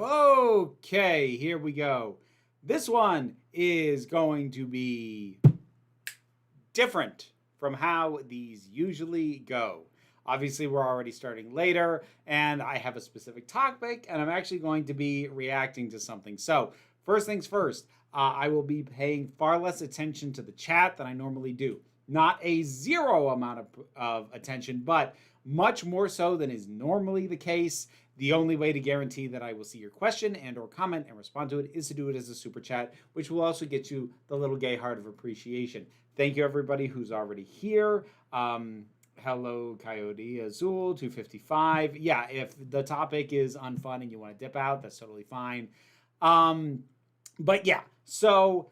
Okay, here we go. This one is going to be different from how these usually go. Obviously, we're already starting later, and I have a specific topic, and I'm actually going to be reacting to something. So, first things first, I will be paying far less attention to the chat than I normally do. Not a zero amount of attention, but much more so than is normally the case. The only way to guarantee that I will see your question and or comment and respond to it is to do it as a super chat, which will also get you the little gay heart of appreciation. Thank you, everybody who's already here. Hello, Coyote Azul 255. Yeah, if the topic is unfun and you want to dip out, that's totally fine. But yeah, so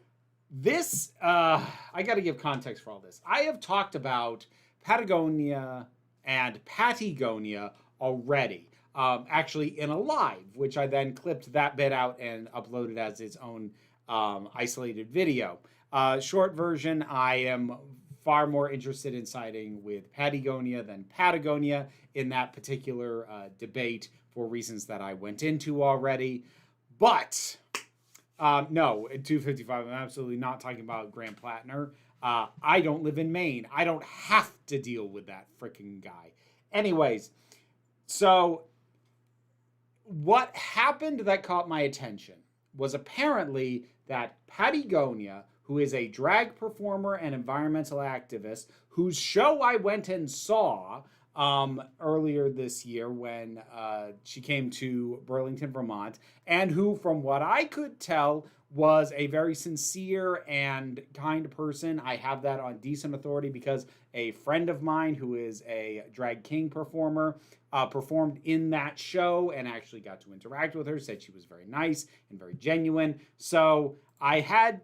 this, I got to give context for all this. I have talked about Patagonia and Pattie already. Actually in a live, which I then clipped that bit out and uploaded as its own isolated video. Short version, I am far more interested in siding with Patagonia than Patagonia in that particular debate for reasons that I went into already. But no, at 255, I'm absolutely not talking about Grant Plattner. I don't live in Maine. I don't have to deal with that freaking guy. Anyways, so what happened that caught my attention was apparently that Patagonia, who is a drag performer and environmental activist, whose show I went and saw earlier this year when she came to Burlington, Vermont, and who, from what I could tell, was a very sincere and kind person. I have that on decent authority because a friend of mine who is a drag king performer performed in that show and actually got to interact with her, said she was very nice and very genuine. So I had,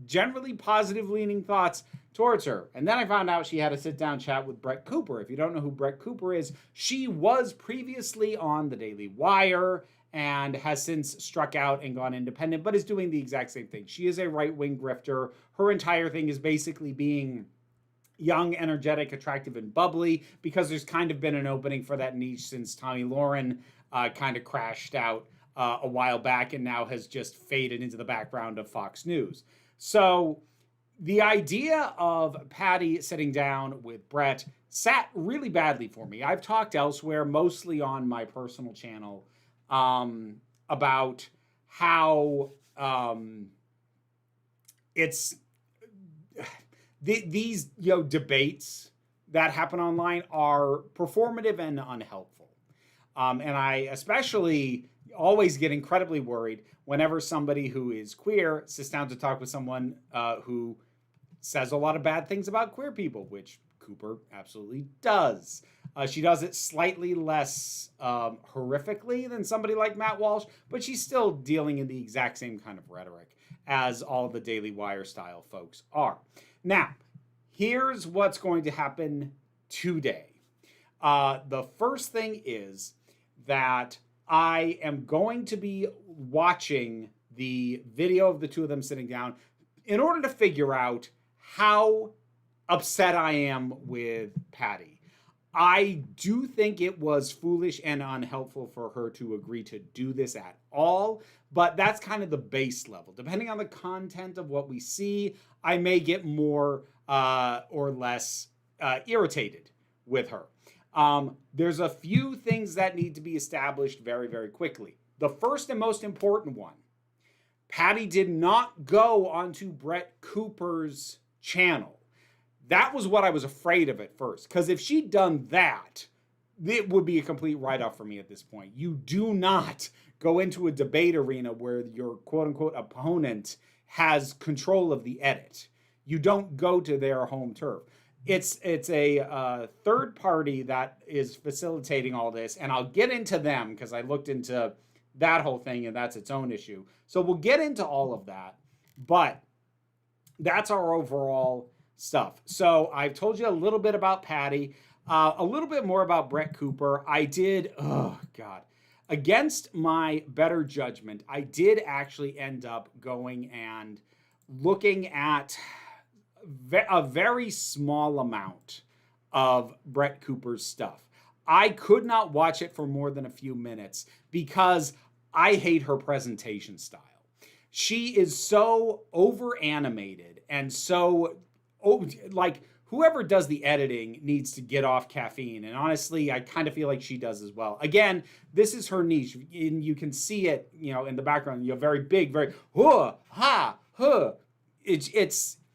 generally positive leaning thoughts towards her. And then I found out she had a sit down chat with Brett Cooper. If you don't know who Brett Cooper is, she was previously on the Daily Wire and has since struck out and gone independent, but is doing the exact same thing. She is a right-wing grifter. Her entire thing is basically being young, energetic, attractive, and bubbly, because there's kind of been an opening for that niche since Tommy Lauren kind of crashed out a while back and now has just faded into the background of Fox News. So the idea of Pattie sitting down with Brett sat really badly for me. I've talked elsewhere, mostly on my personal channel, about how it's these debates that happen online are performative and unhelpful. And I especially always get incredibly worried whenever somebody who is queer sits down to talk with someone who says a lot of bad things about queer people, which Cooper absolutely does. She does it slightly less horrifically than somebody like Matt Walsh, but she's still dealing in the exact same kind of rhetoric as all the Daily Wire style folks are. Now, here's what's going to happen today. The first thing is that I am going to be watching the video of the two of them sitting down in order to figure out how upset I am with Pattie. I do think it was foolish and unhelpful for her to agree to do this at all, but that's kind of the base level. Depending on the content of what we see, I may get more or less irritated with her. There's a few things that need to be established very, very quickly. The first and most important one, Pattie did not go onto Brett Cooper's channel. That was what I was afraid of at first, because if she'd done that, it would be a complete write-off for me at this point. You do not go into a debate arena where your quote-unquote opponent has control of the edit. You don't go to their home turf. It's a third party that is facilitating all this, and I'll get into them because I looked into that whole thing, and that's its own issue. So we'll get into all of that, but that's our overall stuff. So I've told you a little bit about Pattie, a little bit more about Brett Cooper. I did, against my better judgment, I did actually end up going and looking at a very small amount of Brett Cooper's stuff. I could not watch it for more than a few minutes because I hate her presentation style. She is so over animated and so, like, whoever does the editing needs to get off caffeine. And honestly, I kind of feel like she does as well. Again, this is her niche. And you can see it, in the background, very big, very, huh, ha, huh. It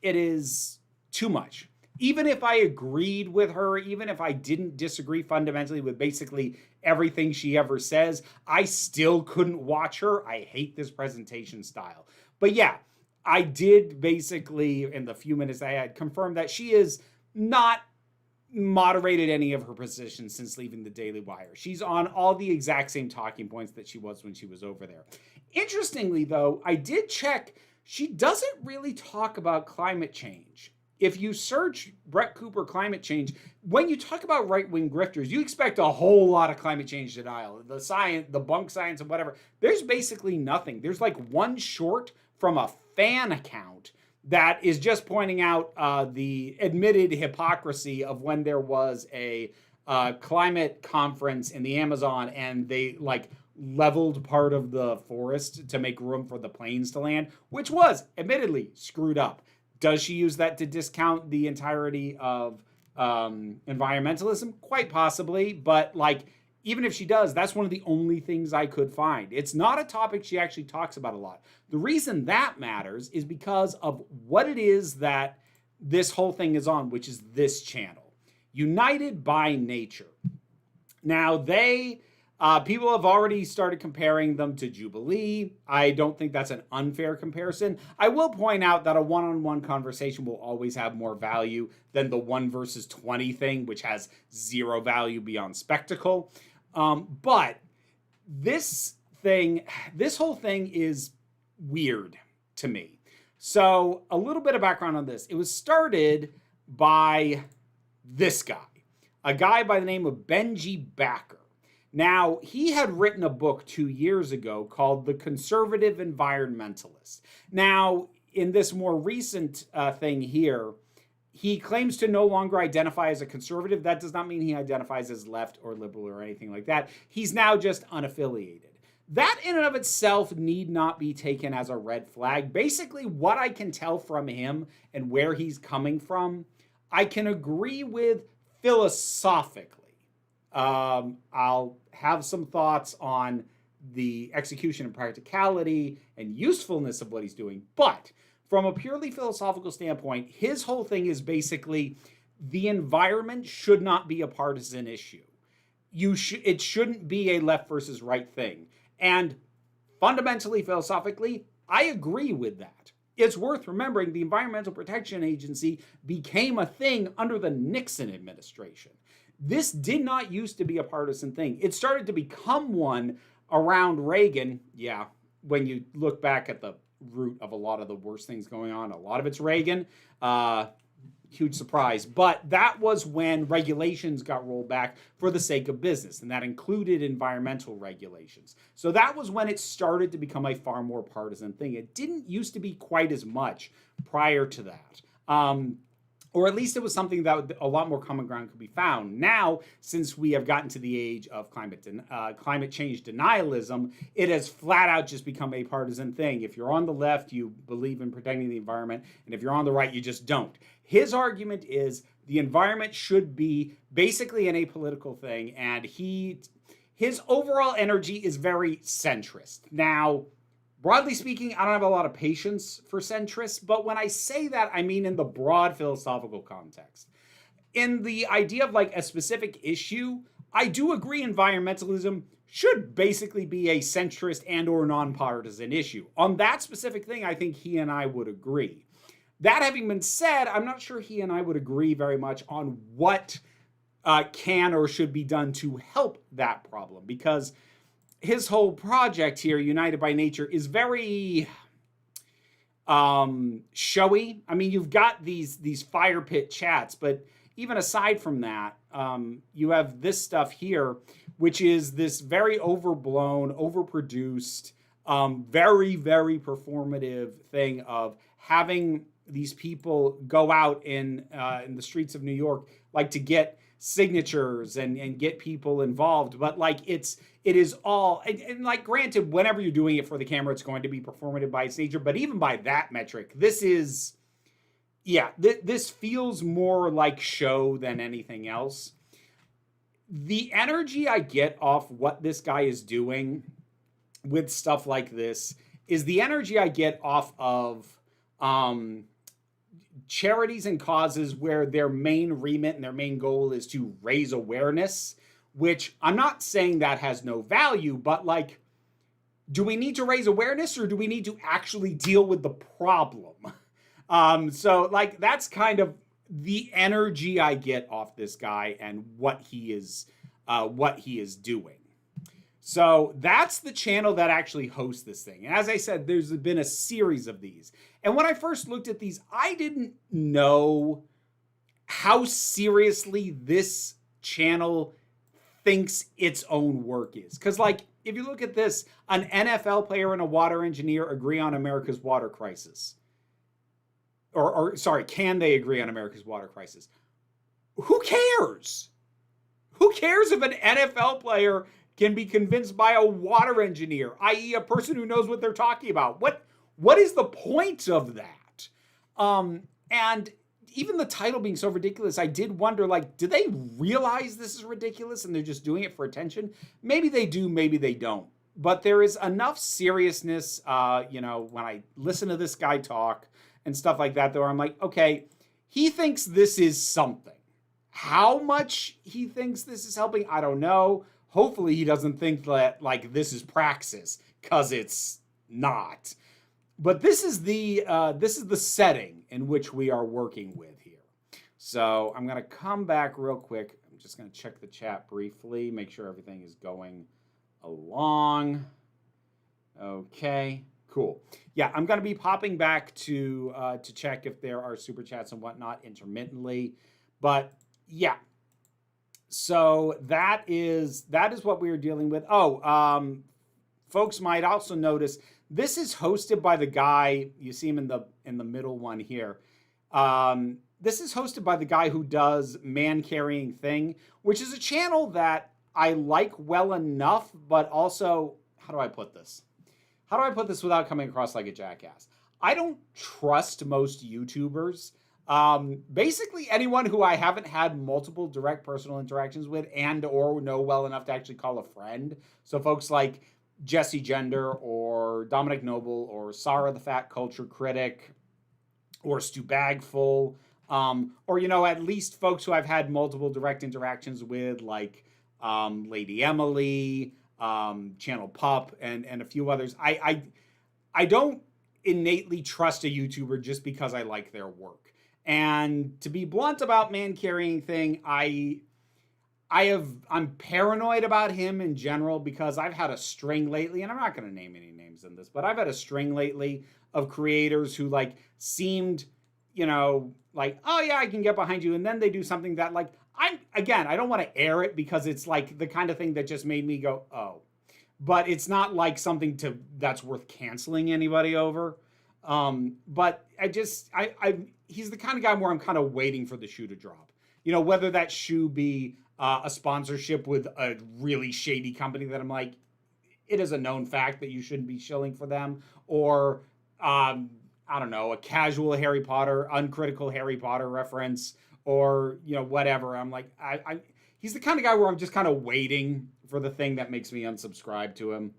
is too much. Even if I agreed with her, even if I didn't disagree fundamentally with basically everything she ever says, I still couldn't watch her. I hate this presentation style. But yeah, I did basically, in the few minutes I had, confirm that she is not moderated any of her positions since leaving the Daily Wire. She's on all the exact same talking points that she was when she was over there. Interestingly, though, I did check, she doesn't really talk about climate change. If you search Brett Cooper climate change, when you talk about right-wing grifters, you expect a whole lot of climate change denial. The science, the bunk science and whatever. There's basically nothing. There's like one short from a fan account that is just pointing out the admitted hypocrisy of when there was a climate conference in the Amazon and they leveled part of the forest to make room for the planes to land, which was admittedly screwed up. Does she use that to discount the entirety of environmentalism? Quite possibly, but even if she does, that's one of the only things I could find. It's not a topic she actually talks about a lot. The reason that matters is because of what it is that this whole thing is on, which is this channel, United by Nature. Now, people have already started comparing them to Jubilee. I don't think that's an unfair comparison. I will point out that a one-on-one conversation will always have more value than the 1 versus 20 thing, which has zero value beyond spectacle. But this whole thing is weird to me. So a little bit of background on this. It was started by this guy, a guy by the name of Benji Backer. Now, he had written a book 2 years ago called The Conservative Environmentalist. Now, in this more recent thing here, he claims to no longer identify as a conservative. That does not mean he identifies as left or liberal or anything like that. He's now just unaffiliated. That in and of itself need not be taken as a red flag. Basically, what I can tell from him and where he's coming from, I can agree with philosophically. I'll have some thoughts on the execution and practicality and usefulness of what he's doing. But from a purely philosophical standpoint, his whole thing is basically the environment should not be a partisan issue. It shouldn't be a left versus right thing. And fundamentally, philosophically, I agree with that. It's worth remembering the Environmental Protection Agency became a thing under the Nixon administration. This did not used to be a partisan thing. It started to become one around Reagan. Yeah, when you look back at the root of a lot of the worst things going on, a lot of it's Reagan. Huge surprise. But that was when regulations got rolled back for the sake of business, and that included environmental regulations. So that was when it started to become a far more partisan thing. It didn't used to be quite as much prior to that. Or at least it was something that a lot more common ground could be found. Now, since we have gotten to the age of climate change denialism, it has flat out just become a partisan thing. If you're on the left, you believe in protecting the environment, and if you're on the right, you just don't. His argument is the environment should be basically an apolitical thing, and his overall energy is very centrist. Now, broadly speaking, I don't have a lot of patience for centrists, but when I say that, I mean in the broad philosophical context. In the idea of a specific issue, I do agree environmentalism should basically be a centrist and or nonpartisan issue. On that specific thing, I think he and I would agree. That having been said, I'm not sure he and I would agree very much on what can or should be done to help that problem, because his whole project here, United by Nature, is very showy. I mean, you've got these fire pit chats, but even aside from that, you have this stuff here, which is this very overblown, overproduced, very, very performative thing of having these people go out in the streets of New York, to get signatures and get people involved, but it is all, and like granted, whenever you're doing it for the camera, it's going to be performative by its nature, but even by that metric, this is, yeah, this feels more like show than anything else. The energy I get off what this guy is doing with stuff like this is the energy I get off of charities and causes where their main remit and their main goal is to raise awareness, which I'm not saying that has no value, but like, do we need to raise awareness or do we need to actually deal with the problem? So like, that's kind of the energy I get off this guy and what he is doing. So that's the channel that actually hosts this thing. And as I said, there's been a series of these. And when I first looked at these, I didn't know how seriously this channel thinks its own work is. Because like, if you look at this, an NFL player and a water engineer agree on America's water crisis. Or sorry, can they agree on America's water crisis? Who cares? Who cares if an NFL player can be convinced by a water engineer, i.e. a person who knows what they're talking about? What is the point of that? And even the title being so ridiculous, I did wonder, like, do they realize this is ridiculous and they're just doing it for attention? Maybe they do, maybe they don't. But there is enough seriousness, when I listen to this guy talk and stuff like that, though, I'm like, okay, he thinks this is something. How much he thinks this is helping, I don't know. Hopefully he doesn't think that like this is praxis, because it's not. But this is the setting in which we are working with here. So I'm going to come back real quick. I'm just going to check the chat briefly, make sure everything is going along. Okay, cool. Yeah, I'm going to be popping back to check if there are super chats and whatnot intermittently. But yeah. So that is what we are dealing with. Folks might also notice this is hosted by the guy, you see him in the middle one here. This is hosted by the guy who does Man Carrying Thing, which is a channel that I like well enough, but also, how do I put this? How do I put this without coming across like a jackass? I don't trust most YouTubers. Basically anyone who I haven't had multiple direct personal interactions with and or know well enough to actually call a friend. So folks like Jesse Gender or Dominic Noble or Sarah the Fat Culture Critic or Stu Bagful, or, at least folks who I've had multiple direct interactions with, like Lady Emily, Channel Pup, and a few others. I don't innately trust a YouTuber just because I like their work. And to be blunt about Man Carrying Thing, I'm paranoid about him in general because I've had a string lately, and I'm not going to name any names in this, but I've had a string lately of creators who like seemed, like, oh yeah, I can get behind you. And then they do something that like, I don't want to air it because it's like the kind of thing that just made me go, oh, but it's not like something that's worth canceling anybody over. But he's the kind of guy where I'm kind of waiting for the shoe to drop. Whether that shoe be a sponsorship with a really shady company that I'm like, it is a known fact that you shouldn't be shilling for them, or I don't know, a casual Harry Potter, uncritical Harry Potter reference, or whatever. I'm like, he's the kind of guy where I'm just kind of waiting for the thing that makes me unsubscribe to him.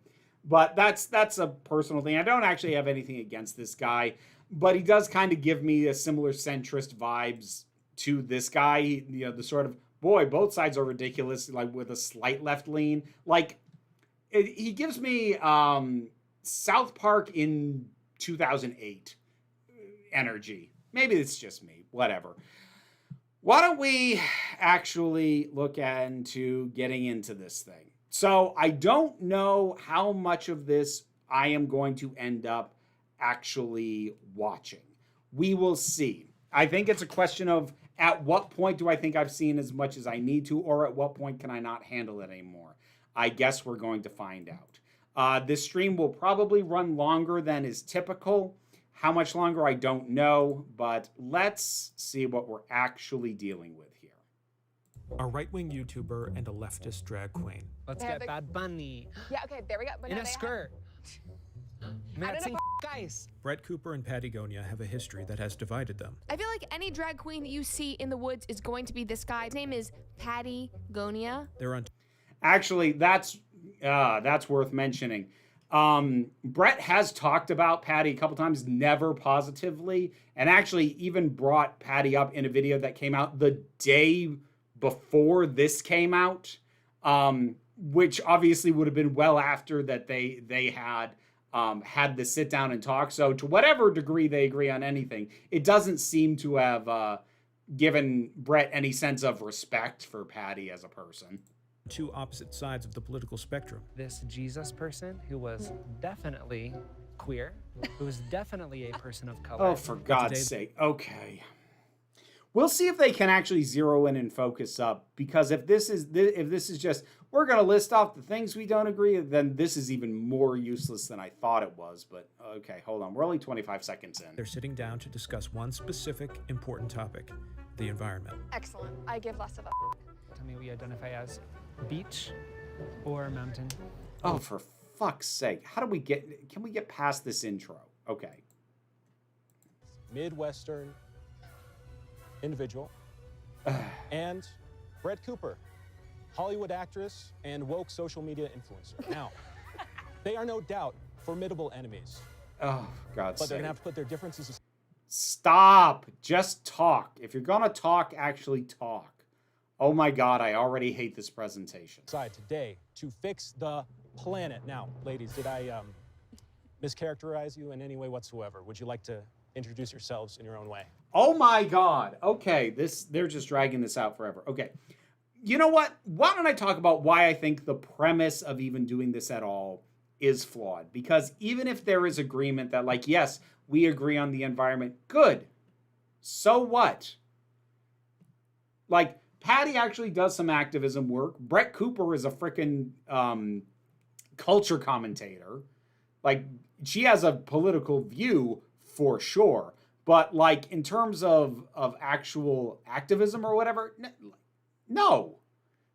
But that's a personal thing. I don't actually have anything against this guy, but he does kind of give me a similar centrist vibes to this guy. The sort of, boy, both sides are ridiculous, like with a slight left lean. Like, he gives me South Park in 2008 energy. Maybe it's just me, whatever. Why don't we actually look into getting into this thing? So I don't know how much of this I am going to end up actually watching. We will see. I think it's a question of at what point do I think I've seen as much as I need to, or at what point can I not handle it anymore? I guess we're going to find out. This stream will probably run longer than is typical. How much longer, I don't know, but let's see what we're actually dealing with here. a right-wing YouTuber, and a leftist drag queen. Let's get Bad Bunny. Yeah, okay, there we go. But In no, a they skirt. Man, that's guys. Brett Cooper and Pattie Gonia have a history that has divided them. I feel like any drag queen that you see in the woods is going to be this guy. His name is Pattie Gonia. They're on. Actually, that's worth mentioning. Brett has talked about Pattie a couple times, never positively, and actually even brought Pattie up in a video that came out the day before this came out, which obviously would have been well after that they had had the sit down and talk. So to whatever degree they agree on anything, it doesn't seem to have given Brett any sense of respect for Pattie as a person. Two opposite sides of the political spectrum. This Jesus person who was definitely queer, who was definitely a person of color. Oh, for God's sake. Okay. We'll see if they can actually zero in and focus up, because if this is just, we're going to list off the things we don't agree, then this is even more useless than I thought it was. But okay, hold on. We're only 25 seconds in. They're sitting down to discuss one specific important topic, the environment. Excellent. I give less of a Tell me what you identify as, beach or mountain? Oh, for fuck's sake. Can we get past this intro? Okay. Midwestern individual, and Brett Cooper, Hollywood actress and woke social media influencer. Now, they are no doubt formidable enemies. Oh, God's But they're sake. gonna have to put their differences aside. Stop. Just talk. If you're gonna talk, actually talk. Oh my God, I already hate this presentation. Today to fix the planet. Now, ladies, did I mischaracterize you in any way whatsoever? Would you like to introduce yourselves in your own way? Oh my God. Okay, they're just dragging this out forever. Okay. You know what? Why don't I talk about why I think the premise of even doing this at all is flawed? Because even if there is agreement that, like, yes, we agree on the environment, good. So what? Like, Pattie actually does some activism work. Brett Cooper is a freaking culture commentator. Like, she has a political view for sure. But, like, in terms of actual activism or whatever, no.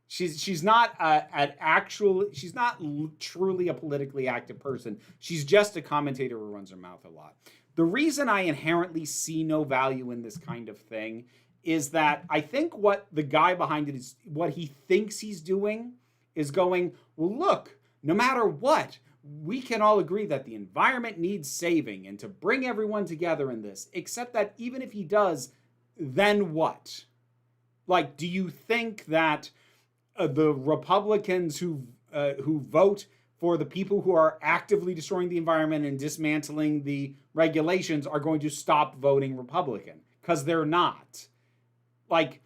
She's not she's not truly a politically active person. She's just a commentator who runs her mouth a lot. The reason I inherently see no value in this kind of thing is that I think what the guy behind it is, what he thinks he's doing is going, well, look, no matter what, we can all agree that the environment needs saving and to bring everyone together in this, except that even if he does, then what? Like, do you think that the Republicans who vote for the people who are actively destroying the environment and dismantling the regulations are going to stop voting Republican? Because they're not. Like,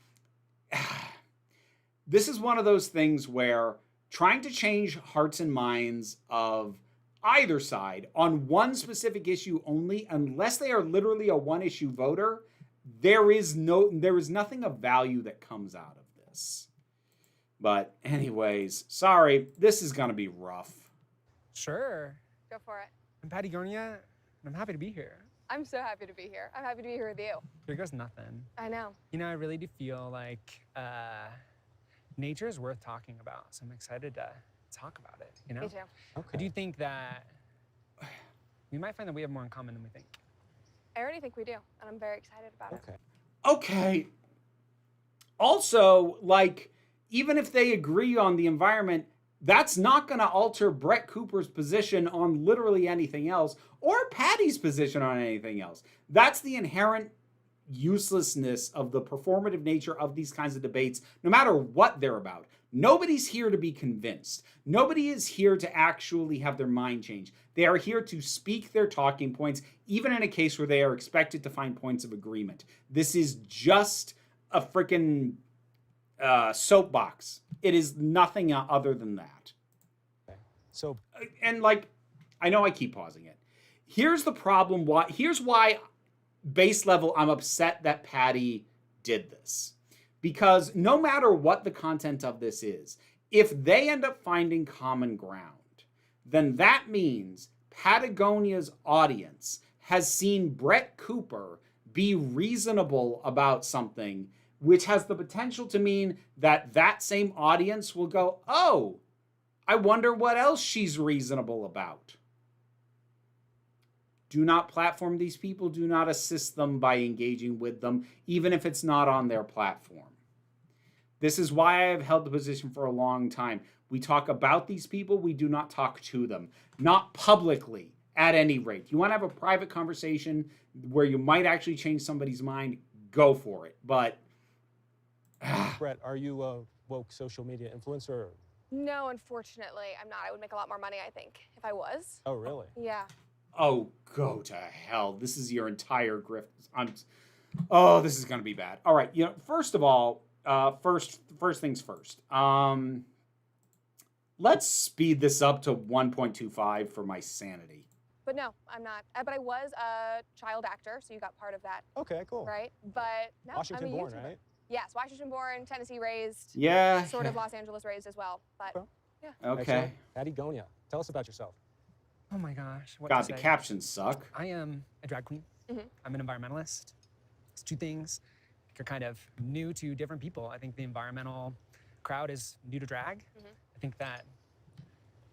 this is one of those things where trying to change hearts and minds of either side on one specific issue only, unless they are literally a one-issue voter, there is nothing of value that comes out of this. But anyways, sorry, this is gonna be rough. Sure. Go for it. I'm Pattie Gonia, and I'm happy to be here. I'm so happy to be here. I'm happy to be here with you. Here goes nothing. I know. You know, I really do feel like nature is worth talking about, so I'm excited to talk about it, you know? Me too. I do think that we might find that we have more in common than we think. I already think we do, and I'm very excited about it. Okay. Also, like, even if they agree on the environment, that's not going to alter Brett Cooper's position on literally anything else, or Pattie's position on anything else. That's the inherent uselessness of the performative nature of these kinds of debates, no matter what they're about. Nobody's here to be convinced. Nobody is here to actually have their mind changed. They are here to speak their talking points, even in a case where they are expected to find points of agreement. This is just a freaking soapbox. It is nothing other than that. So, and like, I know I keep pausing it. Here's the problem. Here's why base level I'm upset that Pattie did this. Because no matter what the content of this is, if they end up finding common ground, then that means Patagonia's audience has seen Brett Cooper be reasonable about something which has the potential to mean that that same audience will go, oh, I wonder what else she's reasonable about. Do not platform these people. Do not assist them by engaging with them, even if it's not on their platform. This is why I have held the position for a long time. We talk about these people. We do not talk to them. Not publicly, at any rate. You want to have a private conversation where you might actually change somebody's mind, go for it. But Brett, are you a woke social media influencer? No, unfortunately, I'm not. I would make a lot more money, I think, if I was. Oh, really? Yeah. oh, go to hell. This is your entire grift. Oh, this is going to be bad. All right. First of all, first things first. Let's speed this up to 1.25 for my sanity. But no, I'm not. But I was a child actor, so you got part of that, Okay, cool. right? But no, Washington I'm a born, YouTuber. right? Yes, Washington born, Tennessee raised, Yeah. sort of Los Angeles raised as well. But Okay. yeah. Okay. Pattie Gonia, tell us about yourself. Oh my gosh. What God, to the say? captions suck. I am a drag queen. Mhm. I'm an environmentalist. It's two things. You're kind of new to different people. I think the environmental crowd is new to drag. I think that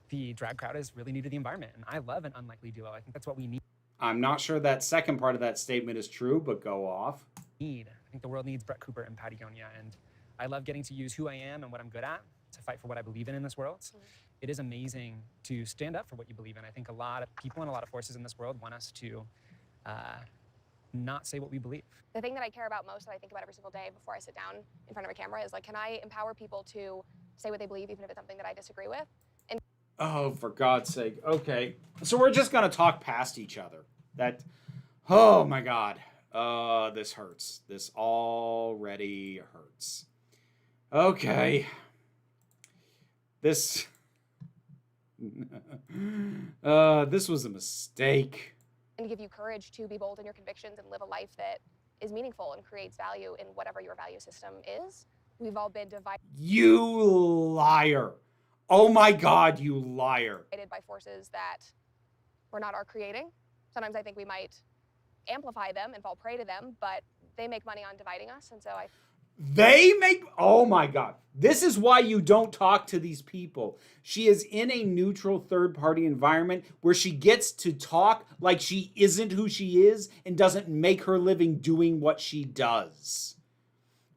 the drag crowd is really new to the environment. And I love an unlikely duo. I think that's what we need. I'm not sure that second part of that statement is true, but go off. I think the world needs Brett Cooper and Pattie Gonia. And I love getting to use who I am and what I'm good at to fight for what I believe in this world. It is amazing to stand up for what you believe in. I think a lot of people and a lot of forces in this world want us to not say what we believe. The thing that I care about most, that I think about every single day before I sit down in front of a camera, is like, can I empower people to say what they believe, even if it's something that I disagree with? And Oh, for God's sake. Okay. So we're just going to talk past each other. Oh my God. This hurts. This already hurts. Okay. This was a mistake. to give you courage to be bold in your convictions and live a life that is meaningful and creates value in whatever your value system is. We've all been divided You liar. Oh my God, you liar. by forces that were not our creating. Sometimes I think we might amplify them and fall prey to them, but they make money on dividing us. And so Oh my God. This is why you don't talk to these people. She is in a neutral third-party environment where she gets to talk like she isn't who she is and doesn't make her living doing what she does.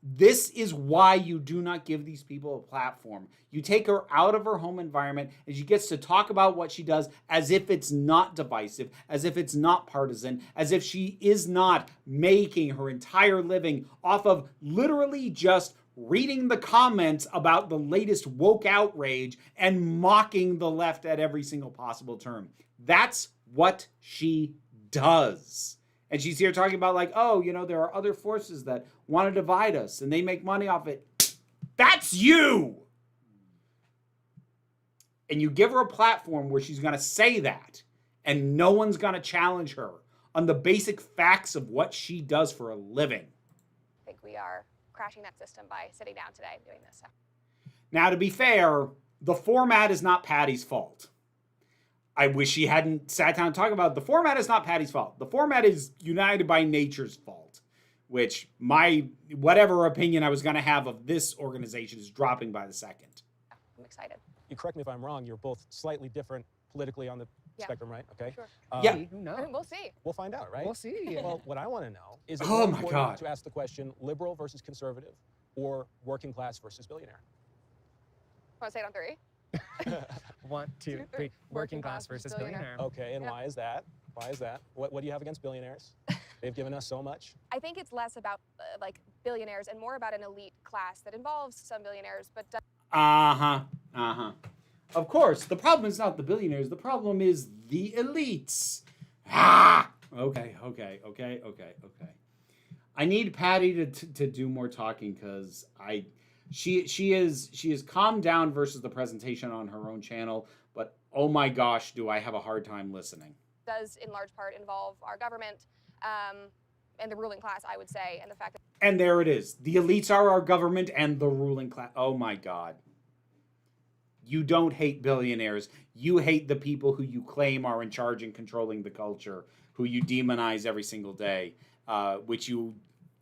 This is why you do not give these people a platform. You take her out of her home environment and she gets to talk about what she does as if it's not divisive, as if it's not partisan, as if she is not making her entire living off of literally just reading the comments about the latest woke outrage and mocking the left at every single possible turn. That's what she does. And she's here talking about like, oh, there are other forces that want to divide us and they make money off it. That's you. And you give her a platform where she's going to say that and no one's going to challenge her on the basic facts of what she does for a living. I think we are crashing that system by sitting down today and doing this. Now, to be fair, the format is not Pattie's fault. I wish she hadn't sat down and talked about it. The format is not Pattie's fault. The format is United by Nature's fault, which whatever opinion I was going to have of this organization is dropping by the second. I'm excited. You correct me if I'm wrong, you're both slightly different politically on the spectrum, right? Okay. Sure. Yeah. Who I mean, knows? we'll see. We'll find out, right? We'll see. Well, what I want to know is it Oh more my important God. to ask the question liberal versus conservative or working class versus billionaire? Want to say it on three? 1, 2, 3. Working class versus billionaire. Okay, and Yeah. why is that? Why is that? What do you have against billionaires? They've given us so much. I think it's less about like billionaires and more about an elite class that involves some billionaires, but Of course, the problem is not the billionaires. The problem is the elites. Okay. I need Pattie to do more talking because she is calmed down versus the presentation on her own channel. But oh my gosh, do I have a hard time listening. does in large part involve our government and the ruling class, I would say, and the fact that And there it is. The elites are our government and the ruling class. Oh my God. You don't hate billionaires. You hate the people who you claim are in charge and controlling the culture, who you demonize every single day, which you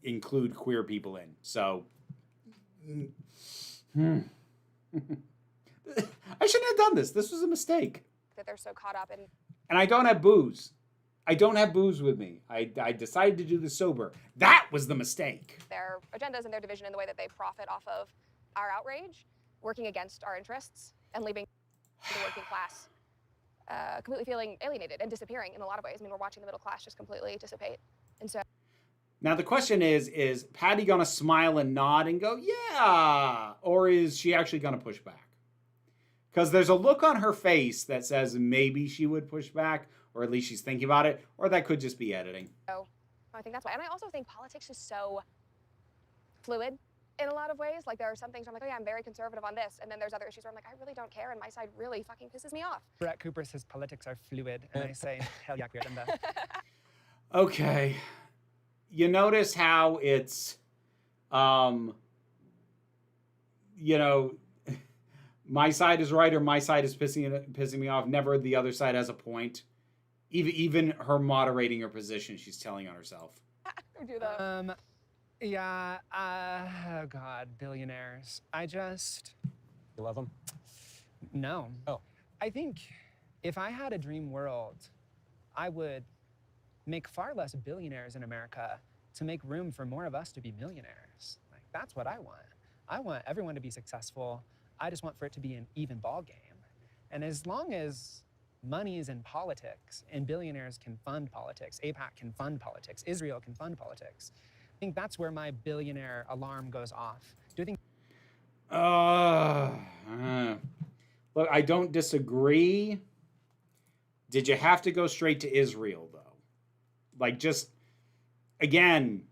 include queer people in. So, I shouldn't have done this. This was a mistake. that they're so caught up in And I don't have booze. I don't have booze with me. I decided to do this sober. That was the mistake. their agendas and their division in the way that they profit off of our outrage, working against our interests, and leaving the working class completely feeling alienated and disappearing in a lot of ways. I mean, we're watching the middle class just completely dissipate. And so Now the question is Pattie gonna smile and nod and go, yeah, or is she actually gonna push back? Because there's a look on her face that says maybe she would push back, or at least she's thinking about it, or that could just be editing. I think that's why. And I also think politics is so fluid in a lot of ways. Like, there are some things where I'm like, oh yeah, I'm very conservative on this. And then there's other issues where I'm like, I really don't care, and my side really fucking pisses me off. Brett Cooper says politics are fluid, and I say, hell yeah, queer agenda. Okay. You notice how it's, you know, my side is right or my side is pissing me off. Never the other side has a point. Even her moderating her position, she's telling on herself. We do the Yeah, oh God, billionaires. You love them? No. Oh. I think if I had a dream world, I would make far less billionaires in America to make room for more of us to be millionaires. Like, that's what I want. I want everyone to be successful. I just want for it to be an even ball game. And as long as money is in politics and billionaires can fund politics, AIPAC can fund politics, Israel can fund politics, I think that's where my billionaire alarm goes off. Do you think? Look, I don't disagree. Did you have to go straight to Israel, though? Like, just, again,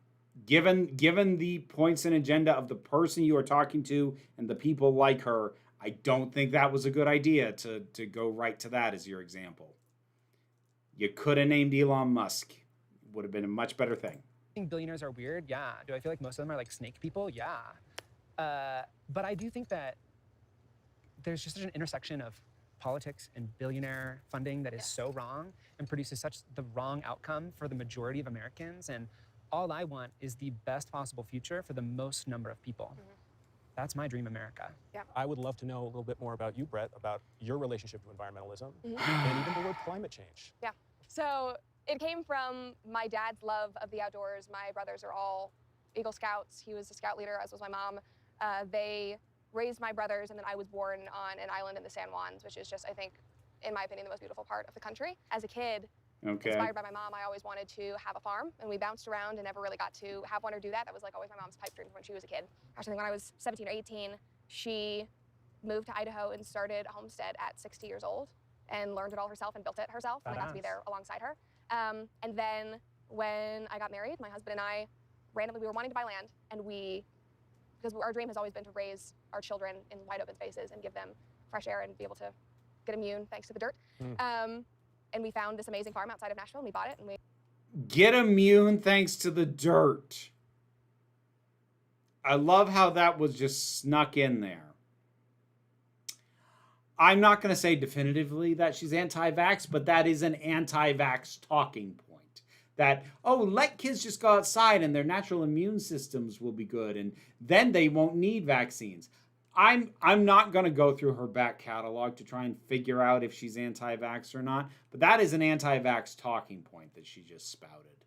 given the points and agenda of the person you are talking to and the people like her, I don't think that was a good idea to go right to that as your example. You could have named Elon Musk. Would have been a much better thing. Think billionaires are weird? Yeah. Do I feel like most of them are like snake people? Yeah. But I do think that there's just such an intersection of politics and billionaire funding that is so wrong and produces such the wrong outcome for the majority of Americans. And all I want is the best possible future for the most number of people. Mm-hmm. That's my dream America. Yeah. I would love to know a little bit more about you, Brett, about your relationship to environmentalism Mm-hmm. and even the word climate change. Yeah. So it came from my dad's love of the outdoors. My brothers are all Eagle Scouts. He was a scout leader, as was my mom. They raised my brothers, and then I was born on an island in the San Juans, which is just, I think, in my opinion, the most beautiful part of the country. As a kid, inspired by my mom, I always wanted to have a farm, and we bounced around and never really got to have one or do that. That was like always my mom's pipe dream when she was a kid. Actually, when I was 17 or 18, she moved to Idaho and started a homestead at 60 years old and learned it all herself and built it herself. And I got to be there alongside her. And then when I got married, my husband and I randomly, we were wanting to buy land, and because our dream has always been to raise our children in wide open spaces and give them fresh air and be able to get immune thanks to the dirt. And we found this amazing farm outside of Nashville, and we bought it, and we Get immune thanks to the dirt. I love how that was just snuck in there. I'm not going to say definitively that she's anti-vax, but that is an anti-vax talking point. That, oh, let kids just go outside and their natural immune systems will be good, and then they won't need vaccines. I'm not going to go through her back catalog to try and figure out if she's anti-vax or not, but that is an anti-vax talking point that she just spouted.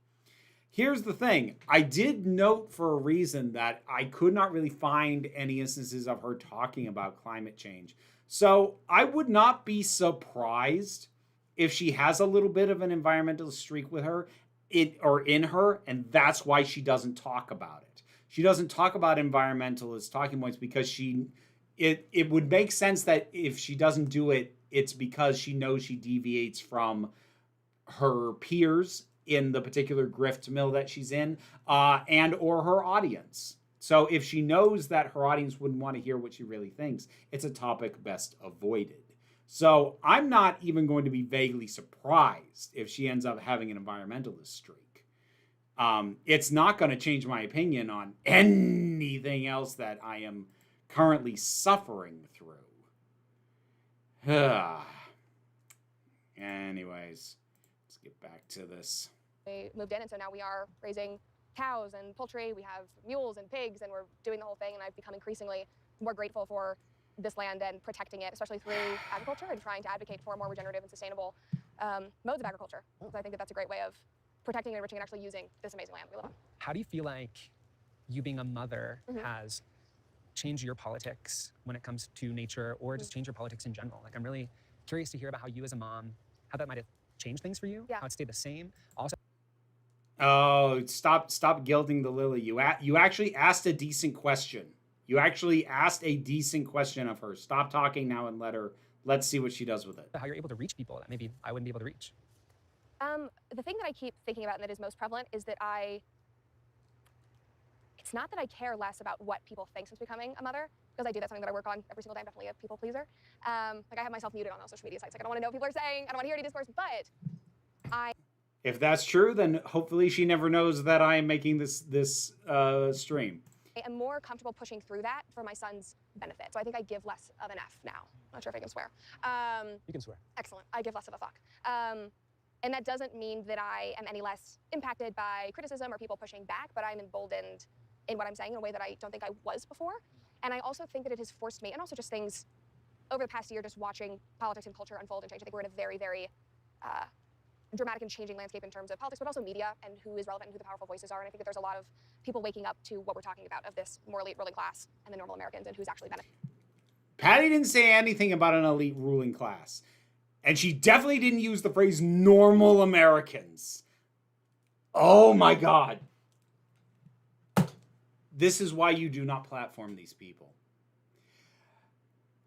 Here's the thing. I did note for a reason that I could not really find any instances of her talking about climate change. So I would not be surprised if she has a little bit of an environmental streak with her, in her, and that's why she doesn't talk about it. She doesn't talk about environmentalist talking points because it would make sense that if she doesn't do it, it's because she knows she deviates from her peers in the particular grift mill that she's in, and or her audience. So if she knows that her audience wouldn't want to hear what she really thinks, it's a topic best avoided. So I'm not even going to be vaguely surprised if she ends up having an environmentalist streak. It's not going to change my opinion on anything else that I am currently suffering through. Anyways, let's get back to this. moved in, and so now we are raising cows and poultry, we have mules and pigs, and we're doing the whole thing. And I've become increasingly more grateful for this land and protecting it, especially through agriculture and trying to advocate for more regenerative and sustainable modes of agriculture. So I think that that's a great way of protecting and enriching and actually using this amazing land we live on. How do you feel like you being a mother has changed your politics when it comes to nature, or just changed your politics in general? Like, I'm really curious to hear about how you as a mom, how that might have changed things for you, how it stayed the same. Also, Oh, stop gilding the lily. You actually asked a decent question. You actually asked a decent question of her. Stop talking now and let's see what she does with it. how you're able to reach people that maybe I wouldn't be able to reach. The thing that I keep thinking about and that is most prevalent is that it's not that I care less about what people think since becoming a mother, because I do. That's something that I work on every single day. I'm definitely a people pleaser. Like, I have myself muted on all social media sites. Like, I don't want to know what people are saying. I don't want to hear any discourse, but If that's true, then hopefully she never knows that I am making this stream. I am more comfortable pushing through that for my son's benefit. So I think I give less of an F now. Not sure if I can swear. You can swear. Excellent. I give less of a fuck. And that doesn't mean that I am any less impacted by criticism or people pushing back, but I'm emboldened in what I'm saying in a way that I don't think I was before. And I also think that it has forced me, and also just things over the past year, just watching politics and culture unfold and change. I think we're in a very, very dramatic and changing landscape in terms of politics, but also media and who is relevant and who the powerful voices are. And I think that there's a lot of people waking up to what we're talking about, of this more elite ruling class and the normal Americans, and who's actually benefiting. Pattie didn't say anything about an elite ruling class. And she definitely didn't use the phrase normal Americans. Oh my God. This is why you do not platform these people.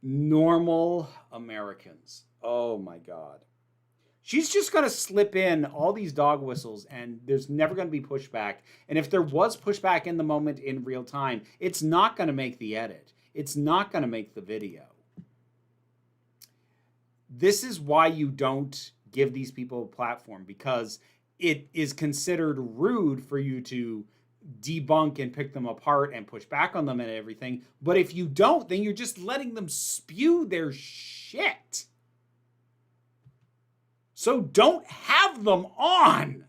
Normal Americans. Oh my God. She's just going to slip in all these dog whistles, and there's never going to be pushback. And if there was pushback in the moment in real time, it's not going to make the edit. It's not going to make the video. This is why you don't give these people a platform, because it is considered rude for you to debunk and pick them apart and push back on them and everything. But if you don't, then you're just letting them spew their shit. So don't have them on.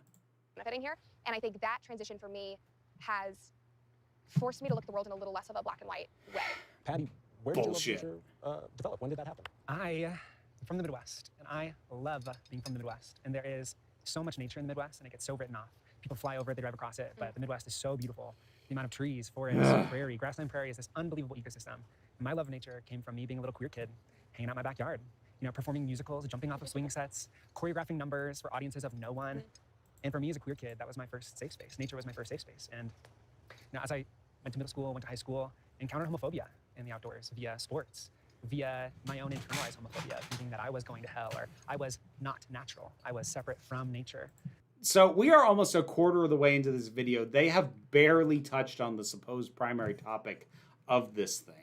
Benefiting here. And I think that transition for me has forced me to look at the world in a little less of a black and white way. Pattie, where did Bullshit. your love nature develop? When did that happen? I'm from the Midwest, and I love being from the Midwest. And there is so much nature in the Midwest, and it gets so written off. People fly over it, they drive across it, but the Midwest is so beautiful. The amount of trees, forests, prairie, grassland prairie is this unbelievable ecosystem. And my love of nature came from me being a little queer kid, hanging out in my backyard, you know, performing musicals, jumping off of swing sets, choreographing numbers for audiences of no one. And for me as a queer kid, that was my first safe space. Nature was my first safe space. And you know, as I went to middle school, went to high school, encountered homophobia in the outdoors via sports, via my own internalized homophobia, thinking that I was going to hell or I was not natural. I was separate from nature. So we are almost a quarter of the way into this video. They have barely touched on the supposed primary topic of this thing.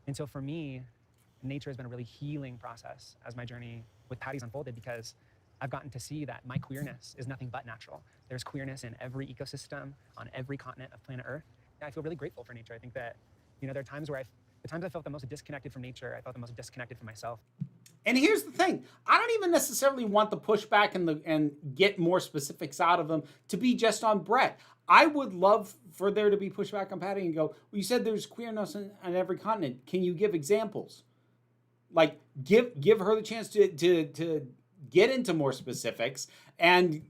And so for me, nature has been a really healing process as my journey with Pattie's unfolded, because I've gotten to see that my queerness is nothing but natural. There's queerness in every ecosystem on every continent of planet Earth. And I feel really grateful for nature. I think that, you know, there are times where the times I felt the most disconnected from nature, I felt the most disconnected from myself. And here's the thing. I don't even necessarily want the pushback and get more specifics out of them to be just on Brett. I would love for there to be pushback on Pattie and go, well, you said there's queerness on every continent. Can you give examples? Like, give her the chance to get into more specifics and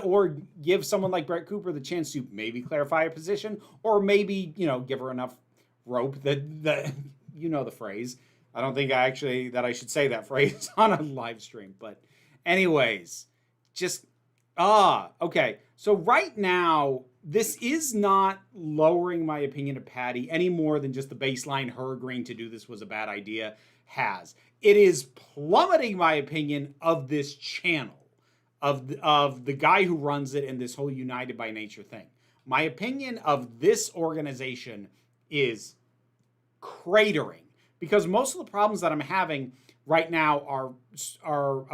or give someone like Brett Cooper the chance to maybe clarify a position, or maybe, you know, give her enough rope that you know the phrase. I don't think I should say that phrase on a live stream, but anyways, just okay. So right now, this is not lowering my opinion of Pattie any more than just the baseline her agreeing to do this was a bad idea has. It is plummeting my opinion of this channel, of the guy who runs it and this whole United by Nature thing. My opinion of this organization is cratering, because most of the problems that I'm having right now are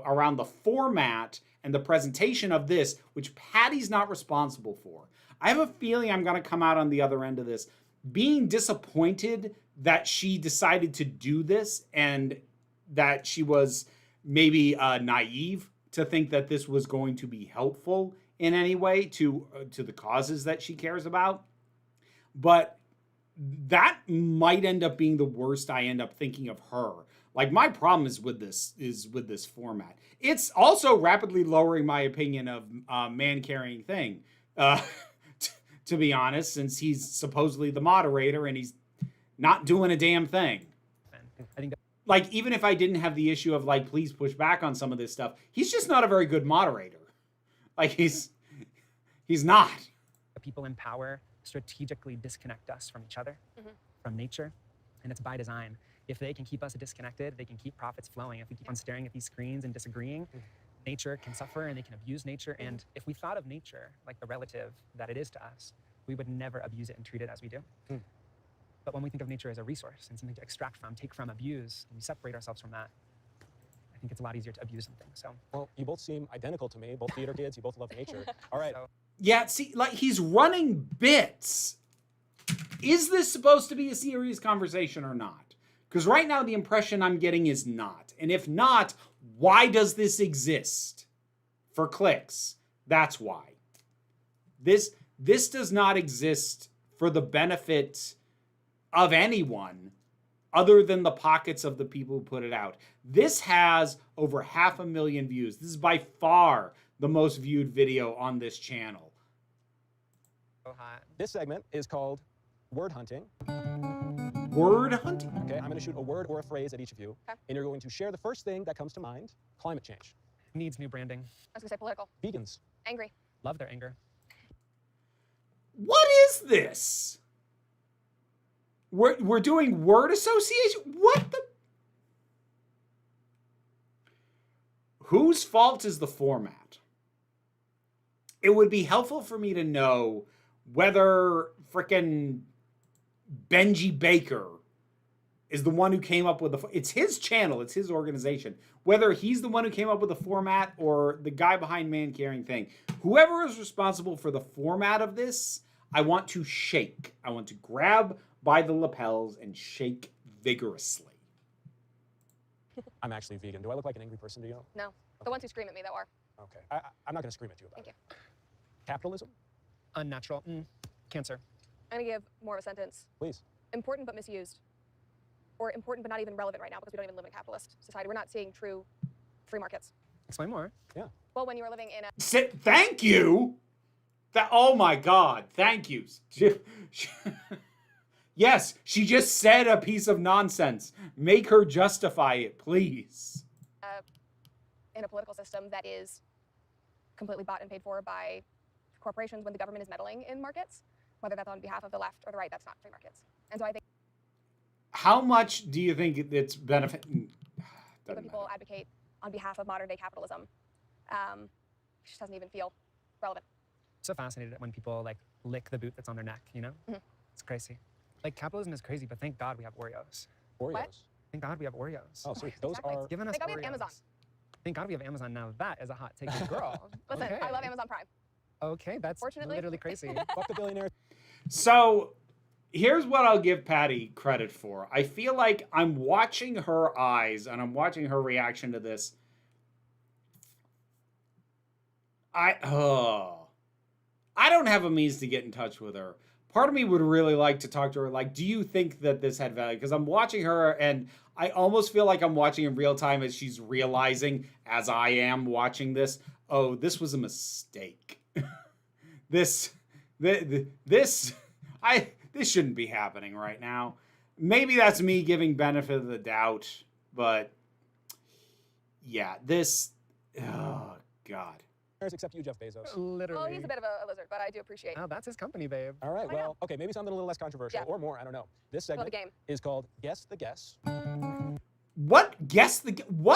around the format and the presentation of this, which Pattie's not responsible for. I have a feeling I'm going to come out on the other end of this being disappointed that she decided to do this, and that she was maybe naive to think that this was going to be helpful in any way to the causes that she cares about. But that might end up being the worst I end up thinking of her. Like, my problem is with this format. It's also rapidly lowering my opinion of Man Carrying Thing, to be honest, since he's supposedly the moderator and he's not doing a damn thing. I think Like, even if I didn't have the issue of, like, please push back on some of this stuff, he's just not a very good moderator. Like, he's not. that people in power strategically disconnect us from each other, from nature, and it's by design. If they can keep us disconnected, they can keep profits flowing. If we keep on staring at these screens and disagreeing, nature can suffer and they can abuse nature. And if we thought of nature like the relative that it is to us, we would never abuse it and treat it as we do. But when we think of nature as a resource and something to extract from, take from, abuse, and we separate ourselves from that, I think it's a lot easier to abuse something. So, Well, you both seem identical to me, both theater kids, you both love nature. All right. so Yeah, see, like, he's running bits. Is this supposed to be a serious conversation or not? Because right now the impression I'm getting is not. And if not, why does this exist? For clicks. That's why. This does not exist for the benefit of anyone other than the pockets of the people who put it out. This has over 500,000 views. This is by far the most viewed video on this channel. hot. This segment is called Word Hunting. Word hunting? Okay, I'm going to shoot a word or a phrase at each of you, Okay. and you're going to share the first thing that comes to mind. Climate change. Needs new branding. I was gonna say political. Vegans. Angry. Love their anger. What is this? We're doing word association? What the? Whose fault is the format? It would be helpful for me to know whether frickin' Benji Baker is the one who came up with it's his channel, it's his organization. Whether he's the one who came up with the format or the guy behind Man Carrying Thing. Whoever is responsible for the format of this, I want to shake. I want to grab by the lapels and shake vigorously. I'm actually vegan. Do I look like an angry person to you? No. The ones who scream at me, though, are. Okay. I'm not going to scream at you about Thank it. Capitalism? Unnatural. Cancer. I'm gonna give more of a sentence. Please. Important but misused. Or important but not even relevant right now because we don't even live in a capitalist society. We're not seeing true free markets. Explain more. Well, when you were living in a Thank you. Oh my God. Thank you. Yes, she just said a piece of nonsense. Make her justify it, please. political system that is completely bought and paid for by corporations when the government is meddling in markets, whether that's on behalf of the left or the right, that's not free markets. And so I think How much do you think it's benefiting? when people advocate on behalf of modern day capitalism, it just doesn't even feel relevant. So fascinated when people like lick the boot that's on their neck, you know? It's crazy. Like capitalism is crazy, but thank God we have Oreos. Oreos. Thank God we have Oreos. Oh, sweet. Those Exactly. are. Giving us Thank God we have Oreos. Amazon. Thank God we have Amazon now. That is a hot take, girl. Listen, Okay. I love Amazon Prime. Okay, that's Fortunately. literally crazy. Fuck the billionaires. So here's what I'll give Pattie credit for. I feel like I'm watching her eyes and I'm watching her reaction to this. I don't have a means to get in touch with her. Part of me would really like to talk to her. Like, do you think that this had value? Because I'm watching her and I almost feel like I'm watching in real time as she's realizing, as I am watching this, oh, this was a mistake. This shouldn't be happening right now. Maybe that's me giving benefit of the doubt, but yeah, oh God. Except you, Jeff Bezos. Literally. Well, he's a bit of a lizard, but I do appreciate Oh, that's his company, babe. All right, I know. well, okay, maybe something a little less controversial Yeah. or more, I don't know. This the segment game. is called Guess the Guess. What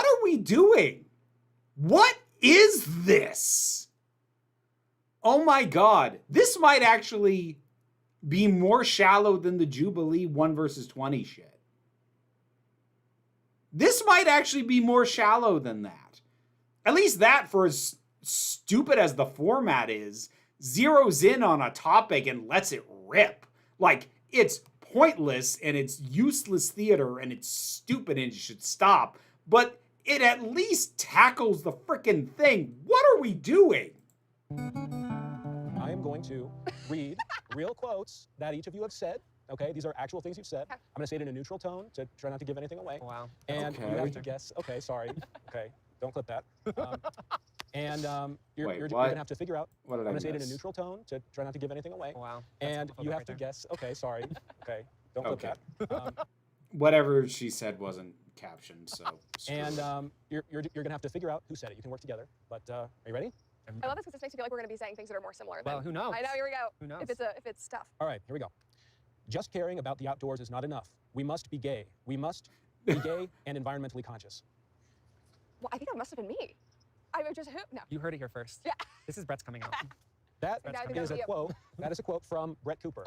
are we doing? What is this? Oh my God. This might actually be more shallow than the Jubilee 1 versus 20 shit. This might actually be more shallow than that. At least that, for as stupid as the format is, zeroes in on a topic and lets it rip. Like, it's pointless and it's useless theater and it's stupid and it should stop, but it at least tackles the frickin' thing. What are we doing? I am going to read real quotes that each of you have said. Okay, these are actual things you've said. Okay. I'm going to say it in a neutral tone to try not to give anything away. Wow. And you Okay. have to guess. Okay, sorry. Okay, don't clip that. You're Wait, going what? to have to figure out. What did I'm I going to say it in a miss? neutral tone to try not to give anything away. Wow. That's And homophobic you have right to there. guess. Okay, sorry. Okay, don't clip Okay. that. Whatever she said wasn't captioned, so. screw And it. you're going to have to figure out who said it. You can work together. But are you ready? I love this because this makes me feel like we're going to be saying things that are more similar. Well, than, who knows? I know. Here we go. Who knows? If it's stuff. All right, here we go. Just caring about the outdoors is not enough. We must be gay. We must be gay and environmentally conscious. Well, I think that must have been me. I was just who? No. You heard it here first. Yeah. This is Brett's coming out. That That's I think is that a was you. quote. That is a quote from Brett Cooper.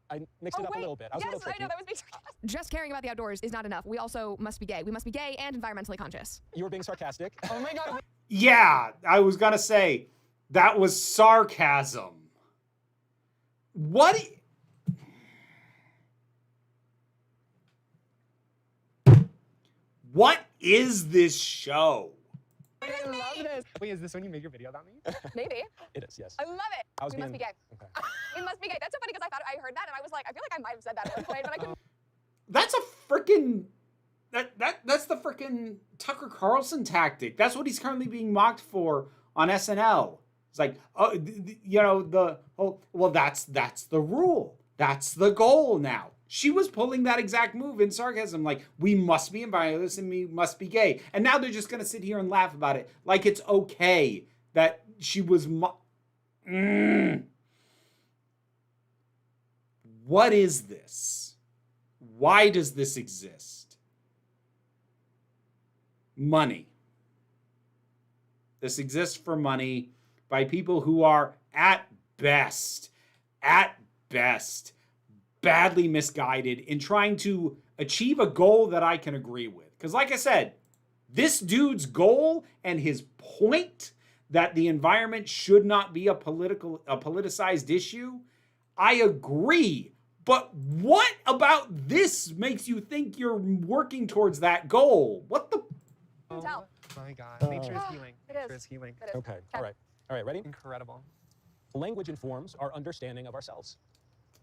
I mixed Oh it up wait. a little bit. I was Yes, a little tricky. I know that was me. Just caring about the outdoors is not enough. We also must be gay. We must be gay and environmentally conscious. You were being sarcastic. Oh my God. Yeah, I was gonna say that was sarcasm. What? What is this show? I love this. Wait, is this when you made your video about me? Maybe. It is, yes. I love it. I was We must be being- gay. Okay. We must be gay. That's so funny because I heard that and I was like, I feel like I might have said that at one point, but I couldn't. That's a freaking that's the freaking Tucker Carlson tactic. That's what he's currently being mocked for on SNL. It's like, oh, the whole, well, that's the rule. That's the goal now. She was pulling that exact move in sarcasm, like, we must be environmentalists and we must be gay. And now they're just going to sit here and laugh about it like it's okay that she was. What is this? Why does this exist? Money. This exists for money by people who are at best, badly misguided in trying to achieve a goal that I can agree with. Because like I said, this dude's goal and his point that the environment should not be a politicized issue, I agree. But what about this makes you think you're working towards that goal? What the? Oh tell. my God. Nature is Ah, healing. it Nature is. is healing. It is. Okay, all right. All right, ready? Incredible. Language informs our understanding of ourselves.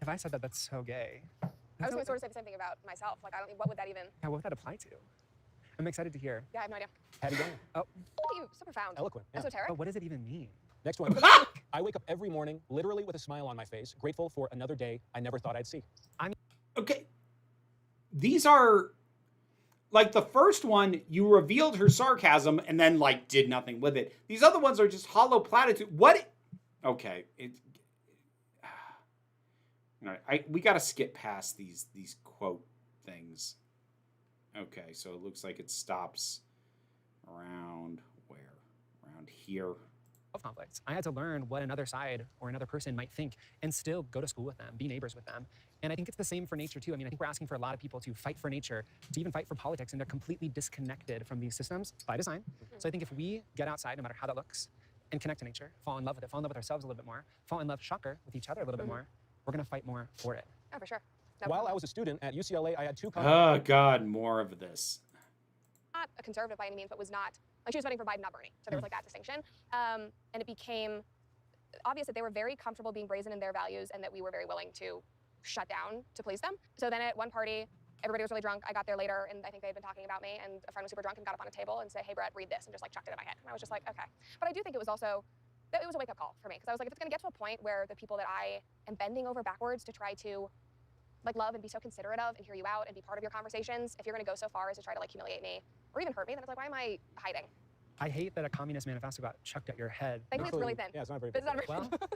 If I said that, that's so gay. I was going to sort of say the same thing about myself. Like, I don't. What would that even? Yeah, what would that apply to? I'm excited to hear. Yeah, I have no idea. Pattie, Gonia. Look at you, so profound. Eloquent. Yeah. Esoteric. Oh, what does it even mean? Next one. I wake up every morning literally with a smile on my face, grateful for another day I never thought I'd see. Okay. These are like the first one, you revealed her sarcasm and then like did nothing with it. These other ones are just hollow platitude. What? Okay. We got to skip past these quote things. Okay, so it looks like it stops around where? Around here. Conflicts. I had to learn what another side or another person might think and still go to school with them, be neighbors with them. And I think it's the same for nature too. I mean, I think we're asking for a lot of people to fight for nature, to even fight for politics, and they're completely disconnected from these systems by design. So I think if we get outside, no matter how that looks, and connect to nature, fall in love with it, fall in love with ourselves a little bit more, fall in love, shocker, with each other a little bit more, we're gonna fight more for it. Oh, for sure. No, While I was a student at UCLA, I had two Oh, God, more of this. not a conservative by any means, but was not, like she was voting for Biden, not Bernie. So there was like that distinction. And it became obvious that they were very comfortable being brazen in their values and that we were very willing to shut down to please them. So then at one party, everybody was really drunk. I got there later and I think they had been talking about me and a friend was super drunk and got up on a table and said, hey, Brett, read this, and just like chucked it in my head. And I was just like, okay. But I do think it was also, it was a wake up call for me because I was like, if it's gonna get to a point where the people that I am bending over backwards to try to like love and be so considerate of and hear you out and be part of your conversations, if you're gonna go so far as to try to like humiliate me or even hurt me, then it's like, why am I hiding? I hate that a communist manifesto got chucked at your head. Thankfully, it's really thin. Yeah, it's not very But it's big. not very Well,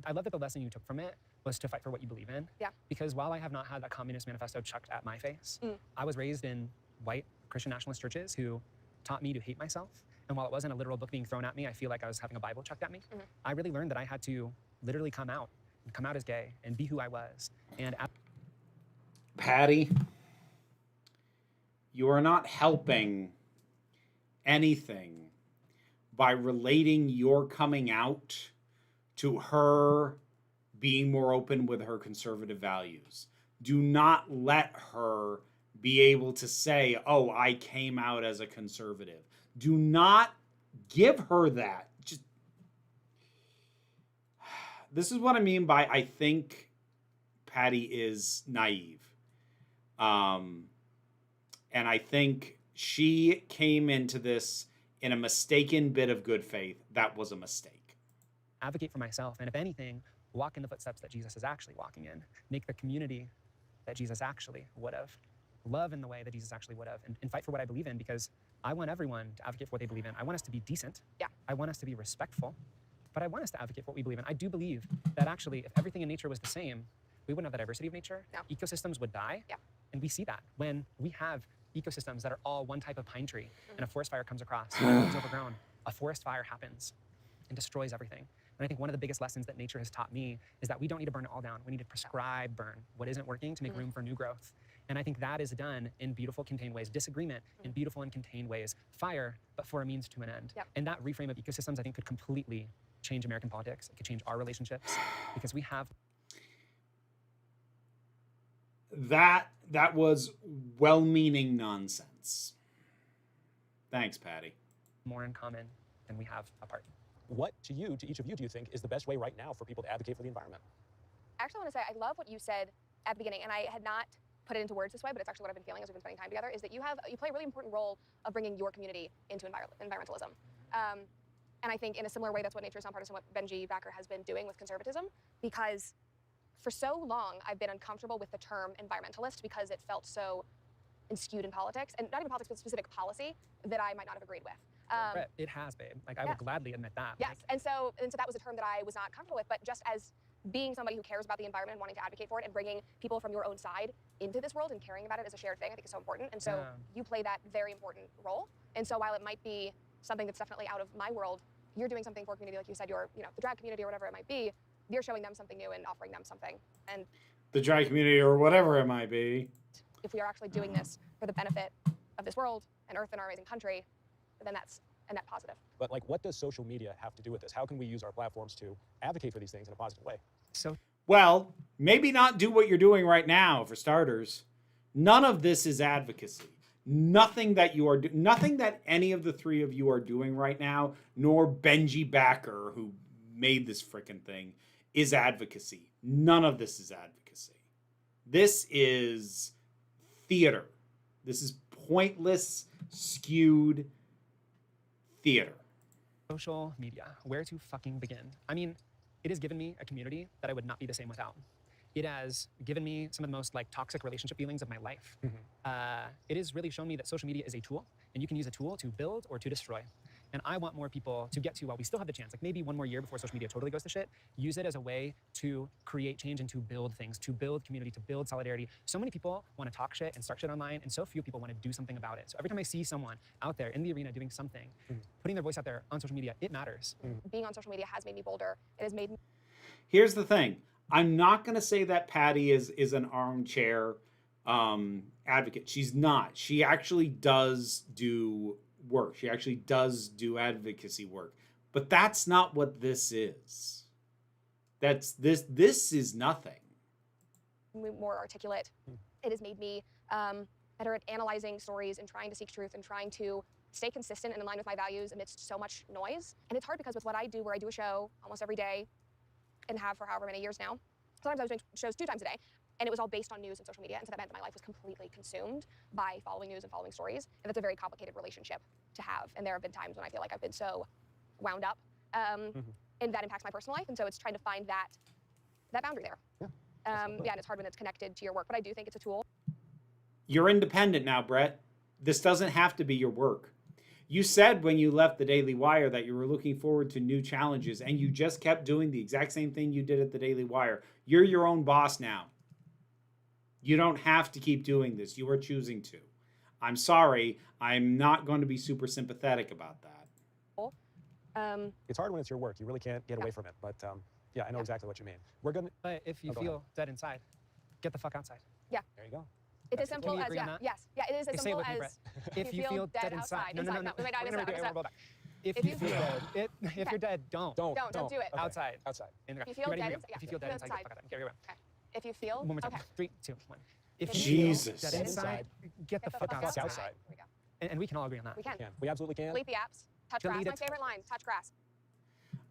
I love that the lesson you took from it was to fight for what you believe in. Yeah. Because while I have not had that communist manifesto chucked at my face, I was raised in white Christian nationalist churches who taught me to hate myself. And while it wasn't a literal book being thrown at me, I feel like I was having a Bible chucked at me. I really learned that I had to literally come out as gay and be who I was. And Pattie, you are not helping anything by relating your coming out to her being more open with her conservative values. Do not let her be able to say, oh, I came out as a conservative. Do not give her that. Just this is what I mean by I think Pattie is naive. And I think she came into this in a mistaken bit of good faith. That was a mistake. Advocate for myself, and if anything, walk in the footsteps that Jesus is actually walking in. Make the community that Jesus actually would have. Love in the way that Jesus actually would have, and fight for what I believe in, because I want everyone to advocate for what they believe in. I want us to be decent. Yeah. I want us to be respectful, but I want us to advocate for what we believe in. I do believe that actually, if everything in nature was the same, we wouldn't have the diversity of nature. No. Ecosystems would die. Yeah. And we see that when we have ecosystems that are all one type of pine tree, and a forest fire comes across, and it's overgrown, a forest fire happens and destroys everything. And I think one of the biggest lessons that nature has taught me is that we don't need to burn it all down. We need to prescribe burn what isn't working to make room for new growth. And I think that is done in beautiful, contained ways. Disagreement in beautiful and contained ways. Fire, but for a means to an end. Yep. And that reframe of ecosystems, I think, could completely change American politics. It could change our relationships, because we have That was well-meaning nonsense. Thanks, Pattie. more in common than we have apart. What to each of you, do you think is the best way right now for people to advocate for the environment? I actually want to say I love what you said at the beginning, and I had not put it into words this way, but it's actually what I've been feeling as we've been spending time together, is that you play a really important role of bringing your community into environmentalism. And I think in a similar way, that's what Nature's Nonpartisan, what Benji Backer has been doing with conservatism, because for so long, I've been uncomfortable with the term environmentalist because it felt so skewed in politics, and not even politics, but specific policy that I might not have agreed with. Brett, it has, babe. Like, I yeah. would gladly admit that. Yes, Like, and so that was a term that I was not comfortable with, but just as being somebody who cares about the environment and wanting to advocate for it and bringing people from your own side into this world and caring about it as a shared thing, I think is so important. And so Yeah. you play that very important role. And so while it might be something that's definitely out of my world, you're doing something for a community, like you said, you're, the drag community or whatever it might be, you're showing them something new and offering them something. And The drag community or whatever it might be. if we are actually doing this for the benefit of this world and Earth and our amazing country, then that's a net positive. But like, what does social media have to do with this? How can we use our platforms to advocate for these things in a positive way? so Well, maybe not do what you're doing right now, for starters. None of this is advocacy. Nothing that any of the three of you are doing right now, nor Benji Backer, who made this frickin' thing, is advocacy. None of this is advocacy. This is theater. This is pointless, skewed theater. social media, where to fucking begin? I mean, it has given me a community that I would not be the same without. It has given me some of the most toxic relationship feelings of my life. It has really shown me that social media is a tool, and you can use a tool to build or to destroy. And I want more people to get to, while we still have the chance, like maybe one more year before social media totally goes to shit, use it as a way to create change and to build things, to build community, to build solidarity. So many people want to talk shit and start shit online, and so few people want to do something about it. So every time I see someone out there in the arena doing something, putting their voice out there on social media, it matters. Being on social media has made me bolder. It has made me Here's the thing. I'm not going to say that Pattie is an armchair advocate. She's not. She actually does do work. She actually does do advocacy work. But that's not what this is. This is nothing. more articulate. It has made me better at analyzing stories and trying to seek truth and trying to stay consistent and in line with my values amidst so much noise. And it's hard because with what I do, where I do a show almost every day and have for however many years now, sometimes I was doing shows 2 times a day, and it was all based on news and social media. And so that meant that my life was completely consumed by following news and following stories. And that's a very complicated relationship to have. And there have been times when I feel like I've been so wound up, and that impacts my personal life. And so it's trying to find that boundary there. And it's hard when it's connected to your work, but I do think it's a tool. You're independent now, Brett. This doesn't have to be your work. You said when you left the Daily Wire that you were looking forward to new challenges, and you just kept doing the exact same thing you did at the Daily Wire. You're your own boss now. You don't have to keep doing this. You are choosing to. I'm sorry. I'm not going to be super sympathetic about that. It's hard when it's your work. You really can't get away from it. But yeah, I know exactly what you mean. We're gonna. But if you go feel ahead. dead inside, get the fuck outside. There you go. It's as Can simple we as, agree on that? yes. Yeah, it is as Say it simple with me, as Brett. If you feel dead inside, no, Wait, I We're missed gonna that. do it. We'll roll back. If If you you feel feel- dead, if you're dead, don't. Don't do it. Okay. Outside. Outside. In the If you ground. feel Ready? dead Here we go. inside- If you feel dead yeah, inside, get the outside. fuck out. Here we go. If you feel, One more time. okay. 3, 2, 1. If you you Jesus. feel dead inside, get the fuck outside. outside. Here we go. And we can all agree on that. We can. We absolutely can. Delete the apps. Touch Delete grass. My it. favorite line. Touch grass.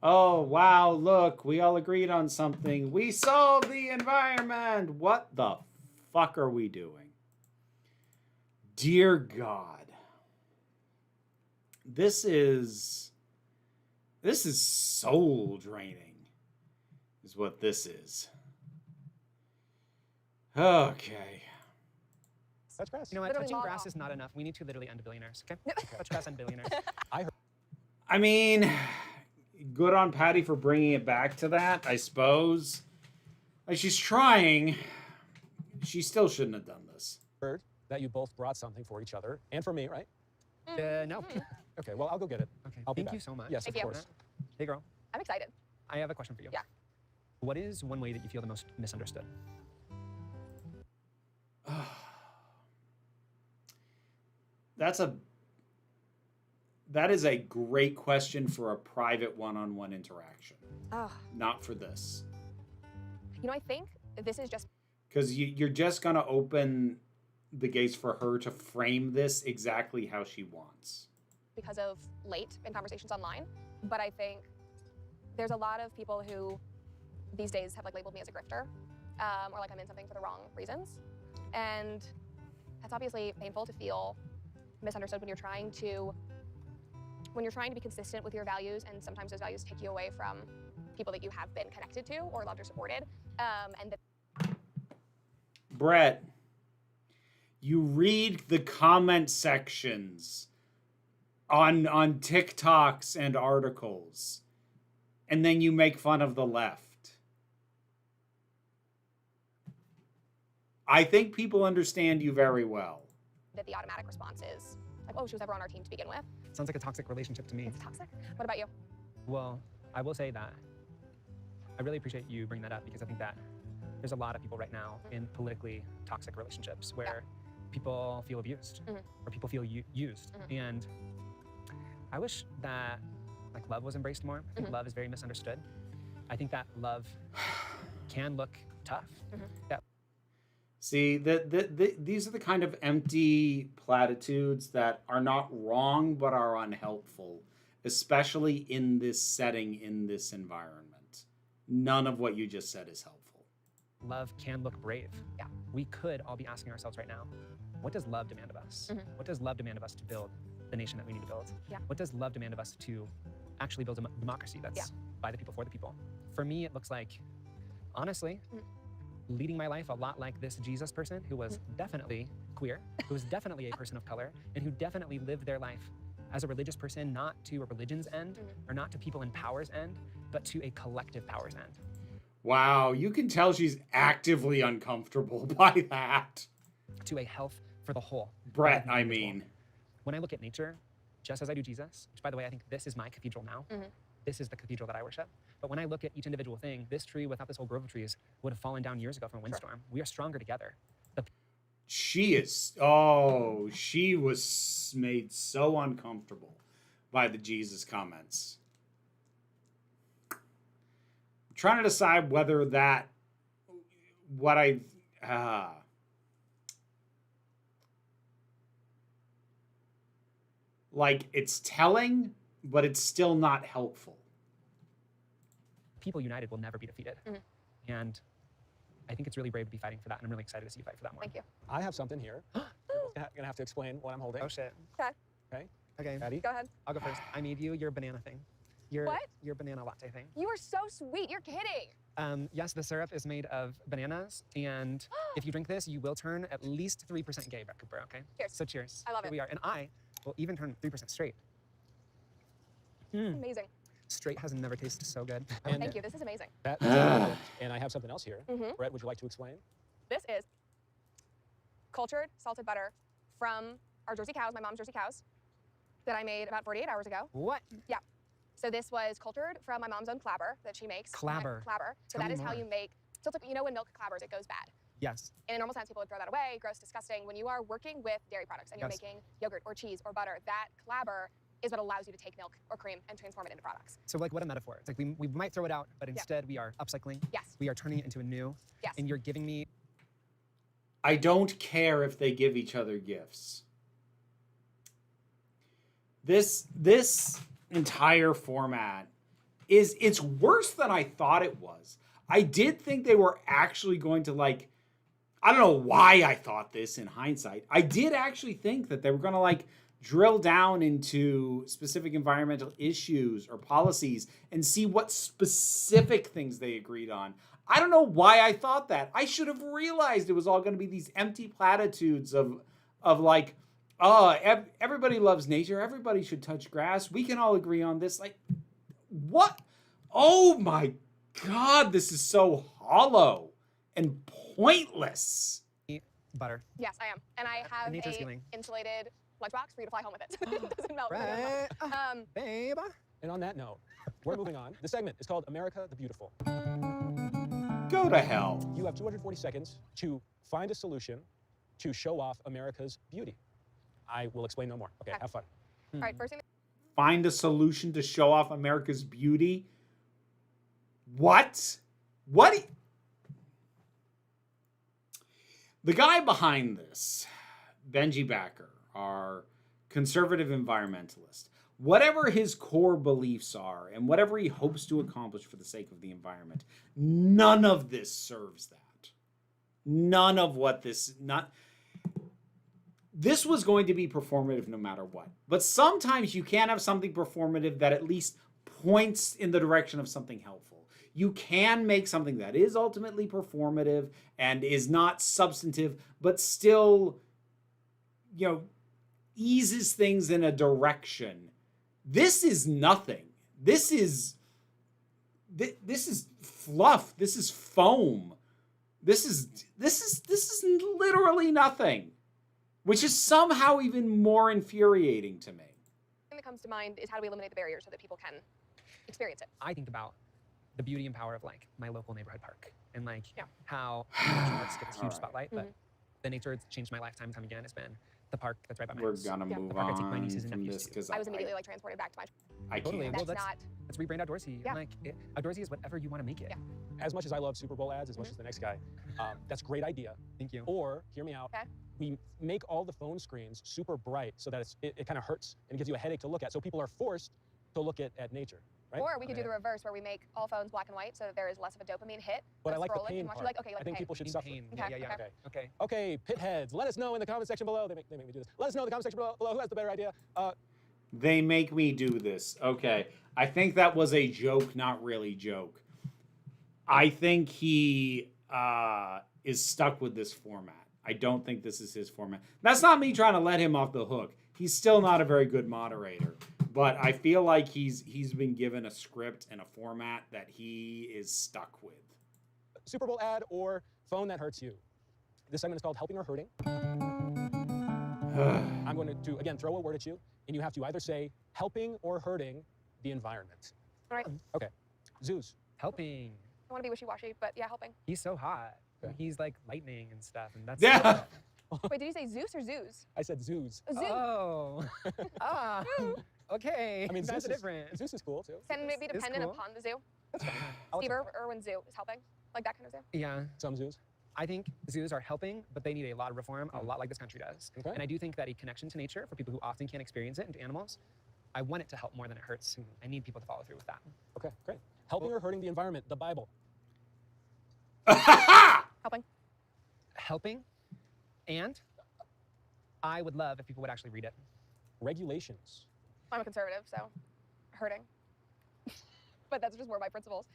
Oh, wow, look, we all agreed on something. We solved the environment. What the fuck are we doing? Dear God. This is soul draining, is what this is. Okay. Touch grass. You know what? Literally Touching log grass off. is not enough. We need to literally end billionaires, okay? Touch grass and billionaires. I mean, good on Pattie for bringing it back to that, I suppose. Like, she's trying. She still shouldn't have done this. Heard that you both brought something for each other and for me, right? No. Okay, well, I'll go get it. Okay. I'll be Thank back. you so much. Yes, Thank of you. course. Hey, girl. I'm excited. I have a question for you. Yeah. What is one way that you feel the most misunderstood? That is a great question for a private one-on-one interaction, Oh, not for this. you know, I think this is just Because you're just going to open the gates for her to frame this exactly how she wants. because of late in conversations online. But I think there's a lot of people who these days have like labeled me as a grifter, or like I'm in something for the wrong reasons. And that's obviously painful to feel misunderstood when you're trying to be consistent with your values, and sometimes those values take you away from people that you have been connected to or loved or supported. And that Brett, you read the comment sections on TikToks and articles, and then you make fun of the left. I think people understand you very well. the automatic response is like, oh, she was never on our team to begin with. Sounds like a toxic relationship to me. It's toxic. What about you? Well, I will say that I really appreciate you bringing that up, because I think that there's a lot of people right now in politically toxic relationships where people feel abused or people feel used. And I wish that like love was embraced more. I think love is very misunderstood. I think that love can look tough. Yeah. See, these are the kind of empty platitudes that are not wrong, but are unhelpful, especially in this setting, in this environment. None of what you just said is helpful. Love can look brave. Yeah. We could all be asking ourselves right now, what does love demand of us? What does love demand of us to build the nation that we need to build? Yeah. What does love demand of us to actually build a democracy that's by the people, for the people? For me, it looks like, honestly, leading my life a lot like this Jesus person who was definitely queer, who was definitely a person of color, and who definitely lived their life as a religious person, not to a religion's end or not to people in power's end, but to a collective power's end. Wow, you can tell she's actively uncomfortable by that. To a health for the whole. Brett, I mean. When I look at nature, just as I do Jesus, which by the way, I think this is my cathedral now. This is the cathedral that I worship. But when I look at each individual thing, this tree without this whole grove of trees would have fallen down years ago from a windstorm. We are stronger together. She was made so uncomfortable by the Jesus comments. I'm trying to decide whether that, like, it's telling, but it's still not helpful. People united will never be defeated. And I think it's really brave to be fighting for that, and I'm really excited to see you fight for that more. Thank you. I have something here. You're gonna have to explain what I'm holding. Oh shit. Okay. Pattie? Go ahead. I'll go first. I made you your banana thing. What? Your banana latte thing. You are so sweet. You're kidding. Yes, the syrup is made of bananas, and if you drink this, you will turn at least 3% gay, Brett Cooper, okay? Cheers. So cheers. I love Here it. we are. And I will even turn 3% straight. Amazing. Straight has never tasted so good. And Thank you. This is amazing. and I have something else here. Brett, would you like to explain? This is cultured salted butter from our Jersey cows, my mom's Jersey cows, that I made about 48 hours ago. What? Yeah. So this was cultured from my mom's own clabber that she makes. Clabber. Clabber. So Tell that me is how more. you make, so it's like, you know when milk clabbers, it goes bad. Yes. And in normal times, people would throw that away, gross, disgusting. When you are working with dairy products and you're Yes. making yogurt or cheese or butter, that clabber is what allows you to take milk or cream and transform it into products. So like what a metaphor. It's like we might throw it out, but instead we are upcycling. Yes. We are turning it into a new. Yes. And you're giving me. I don't care if they give each other gifts. This entire format is it's worse than I thought it was. I did think they were actually going to like, I don't know why I thought this in hindsight. I did actually think that they were going to like drill down into specific environmental issues or policies and see what specific things they agreed on. I don't know why I thought that. I should have realized it was all going to be these empty platitudes of like, oh, everybody loves nature. Everybody should touch grass. We can all agree on this. Like, what? Oh my God, this is so hollow and pointless. Butter. Yes, I am. And I have nature's a healing. insulated lunchbox for you to fly home with it. It doesn't melt. It doesn't melt. Babe. And on that note, we're moving on. The segment is called America the Beautiful. Go to hell. You have 240 seconds to find a solution to show off America's beauty. I will explain no more. Okay, Okay. have fun. All right, first thing. Find a solution to show off America's beauty. What? What? The guy behind this, Benji Backer, our conservative environmentalist, whatever his core beliefs are and whatever he hopes to accomplish for the sake of the environment, none of this serves that. None of what this, this was going to be performative no matter what. But sometimes you can't have something performative that at least points in the direction of something helpful. You can make something that is ultimately performative and is not substantive, but still, eases things in a direction. This is nothing. This is fluff. This is foam. This is literally nothing, which is somehow even more infuriating to me. The thing that comes to mind is how do we eliminate the barriers so that people can experience it? I think about the beauty and power of like my local neighborhood park and like Yeah. how national parks get this huge Alright. spotlight, but the nature that's changed my lifetime and time again has been the park that's right by my We're house. gonna Yeah. move The park I take my on nieces and from nephews this to. because I was immediately like transported back to my. I Totally. can't. Well, That's that's- not. Let's rebrand Outdoorsy. Yeah. Like Outdoorsy is whatever you want to make it. Yeah. As much as I love Super Bowl ads, as much as the next guy, that's a great idea. Thank you. Or, hear me out, Okay. we make all the phone screens super bright so that it kind of hurts and gives you a headache to look at. So people are forced to look at nature, right? Or we could do the reverse where we make all phones black and white so that there is less of a dopamine hit. But I when like the scrolling pain and watch- part. You're like, okay, you like I think pain. people should In suffer. pain. Okay, Yeah. Okay. Okay. Okay, pit heads, let us know in the comment section below. They make me do this. Let us know in the comment section below who has the better idea. They make me do this. Okay. I think that was a joke, not really joke. I think he is stuck with this format. I don't think this is his format. That's not me trying to let him off the hook. He's still not a very good moderator. But I feel like he's been given a script and a format that he is stuck with. Super Bowl ad or phone that hurts you. This segment is called Helping or Hurting. I'm going to, again, throw a word at you, and you have to either say helping or hurting the environment. All right. Okay. Zeus. Helping. I want to be wishy-washy, but yeah, helping. He's so hot. Okay. He's like lightning and stuff, and that's Yeah. Wait, did you say Zeus or Zoos? I said Zeus. Zoo. Oh. Okay. I mean, that's Zeus is, different. Zeus is cool, too. Can it be It's dependent cool. upon the zoo? That's fine. I'll Steve accept Irwin Zoo is helping? Like that kind of zoo? Yeah. some Zeus. I think zoos are helping, but they need a lot of reform, a lot like this country does. Okay. And I do think that a connection to nature for people who often can't experience it and to animals, I want it to help more than it hurts. I need people to follow through with that. Okay, great. Helping or hurting the environment, the Bible. Helping. Helping, and I would love if people would actually read it. Regulations. I'm a conservative, so hurting. But that's just more my principles.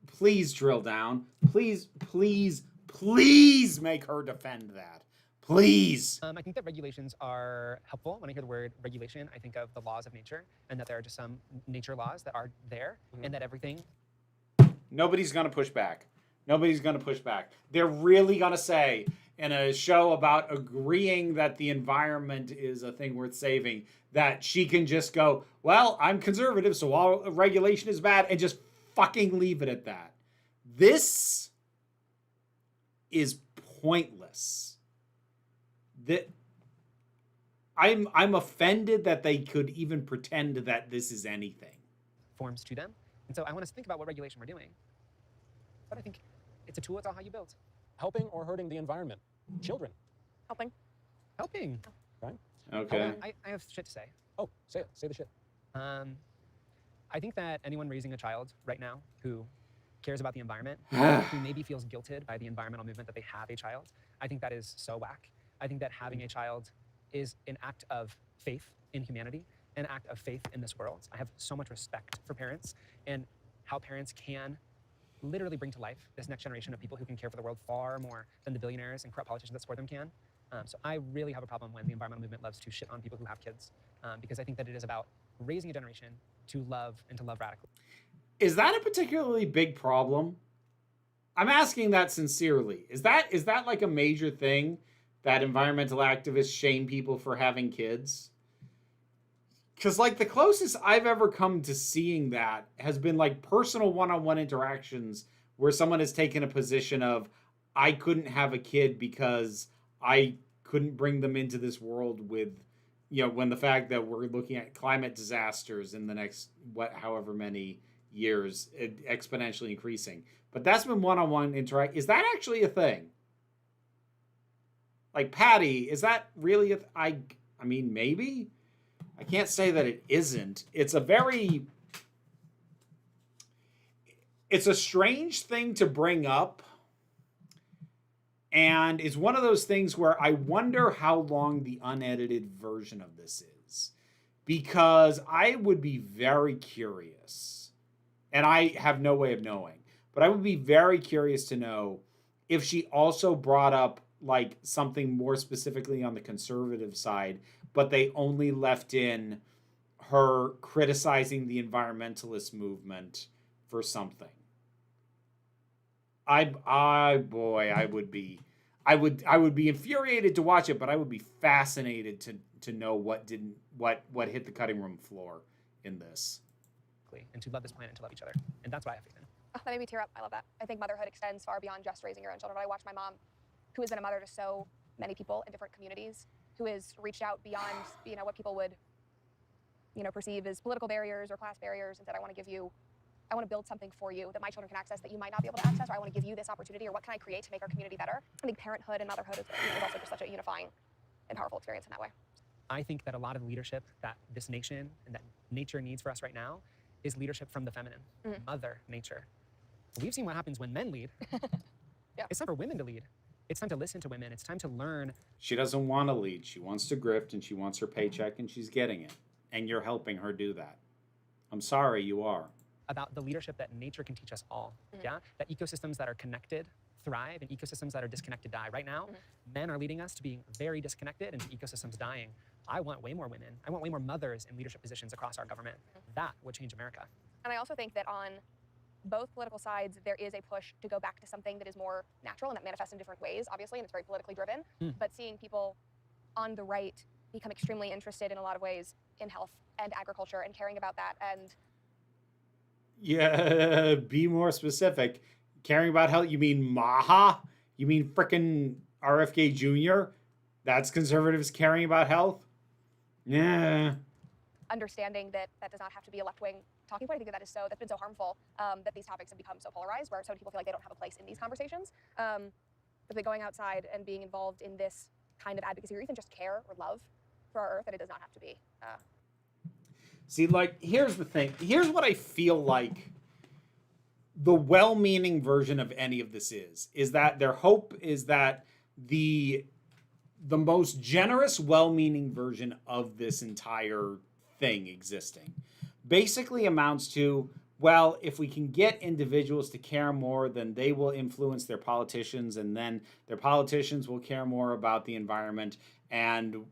Please drill down. Please make her defend that. Please. I think that regulations are helpful. When I hear the word regulation, I think of the laws of nature and that there are just some nature laws that are there and that everything. Nobody's going to push back. Nobody's going to push back. They're really going to say in a show about agreeing that the environment is a thing worth saving that she can just go, well, I'm conservative, so all regulation is bad, and just fucking leave it at that. This is pointless. I'm offended that they could even pretend that this is anything. Forms to them. And so I want us to think about what regulation we're doing. But I think it's a tool, it's all how you build. Helping or hurting the environment. Children. Helping. Helping. Okay. I have shit to say. Oh, say it. Say the shit. I think that anyone raising a child right now who cares about the environment, who maybe feels guilted by the environmental movement that they have a child, I think that is so whack. I think that having a child is an act of faith in humanity, an act of faith in this world. I have so much respect for parents and how parents can literally bring to life this next generation of people who can care for the world far more than the billionaires and corrupt politicians that support them can. So I really have a problem when the environmental movement loves to shit on people who have kids, because I think that it is about raising a generation to love and to love radically. Is that a particularly big problem? I'm asking that sincerely. Is that like a major thing that environmental activists shame people for having kids? Because like the closest I've ever come to seeing that has been like personal one-on-one interactions where someone has taken a position of, I couldn't have a kid because I couldn't bring them into this world with, when the fact that we're looking at climate disasters in the next, however many years, exponentially increasing. But that's been one-on-one interact. Is that actually a thing? Like Pattie, is that really I mean, maybe? I can't say that it isn't. It's a strange thing to bring up. And it's one of those things where I wonder how long the unedited version of this is. Because I would be very curious, and I have no way of knowing, but I would be very curious to know if she also brought up like something more specifically on the conservative side, but they only left in her criticizing the environmentalist movement for something. I would be infuriated to watch it, but I would be fascinated to know what hit the cutting room floor in this. And to love this planet and to love each other. And that's what I have faith in. Oh, that made me tear up. I love that. I think motherhood extends far beyond just raising your own children. But I watch my mom, who has been a mother to so many people in different communities, who has reached out beyond, what people would, perceive as political barriers or class barriers, and said, I want to build something for you that my children can access that you might not be able to access, or I want to give you this opportunity, or what can I create to make our community better? I think parenthood and motherhood is also just such a unifying and powerful experience in that way. I think that a lot of leadership that this nation and that nature needs for us right now is leadership from the feminine, Mother Nature. We've seen what happens when men lead. Yeah. It's time for women to lead. It's time to listen to women. It's time to learn. She doesn't want to lead. She wants to grift, and she wants her paycheck, and she's getting it. And you're helping her do that. I'm sorry, you are. About the leadership that nature can teach us all. Yeah, that ecosystems that are connected thrive and ecosystems that are disconnected die. Right now, men are leading us to being very disconnected and to ecosystems dying. I want way more women. I want way more mothers in leadership positions across our government. That would change America. And I also think that on both political sides, there is a push to go back to something that is more natural and that manifests in different ways, obviously, and it's very politically driven. But seeing people on the right become extremely interested in a lot of ways in health and agriculture and caring about that. And yeah, be more specific. Caring about health, you mean Maha? You mean frickin' RFK Jr.? That's conservatives caring about health? Yeah. Understanding that that does not have to be a left-wing talking point. I think that's been so harmful, that these topics have become so polarized, where so many people feel like they don't have a place in these conversations. But going outside and being involved in this kind of advocacy, or even just care or love for our earth, that it does not have to be. See, like, here's the thing. Here's what I feel like the well-meaning version of any of this is that their hope is that the most generous, well-meaning version of this entire thing existing basically amounts to, well, if we can get individuals to care more, then they will influence their politicians, and then their politicians will care more about the environment, and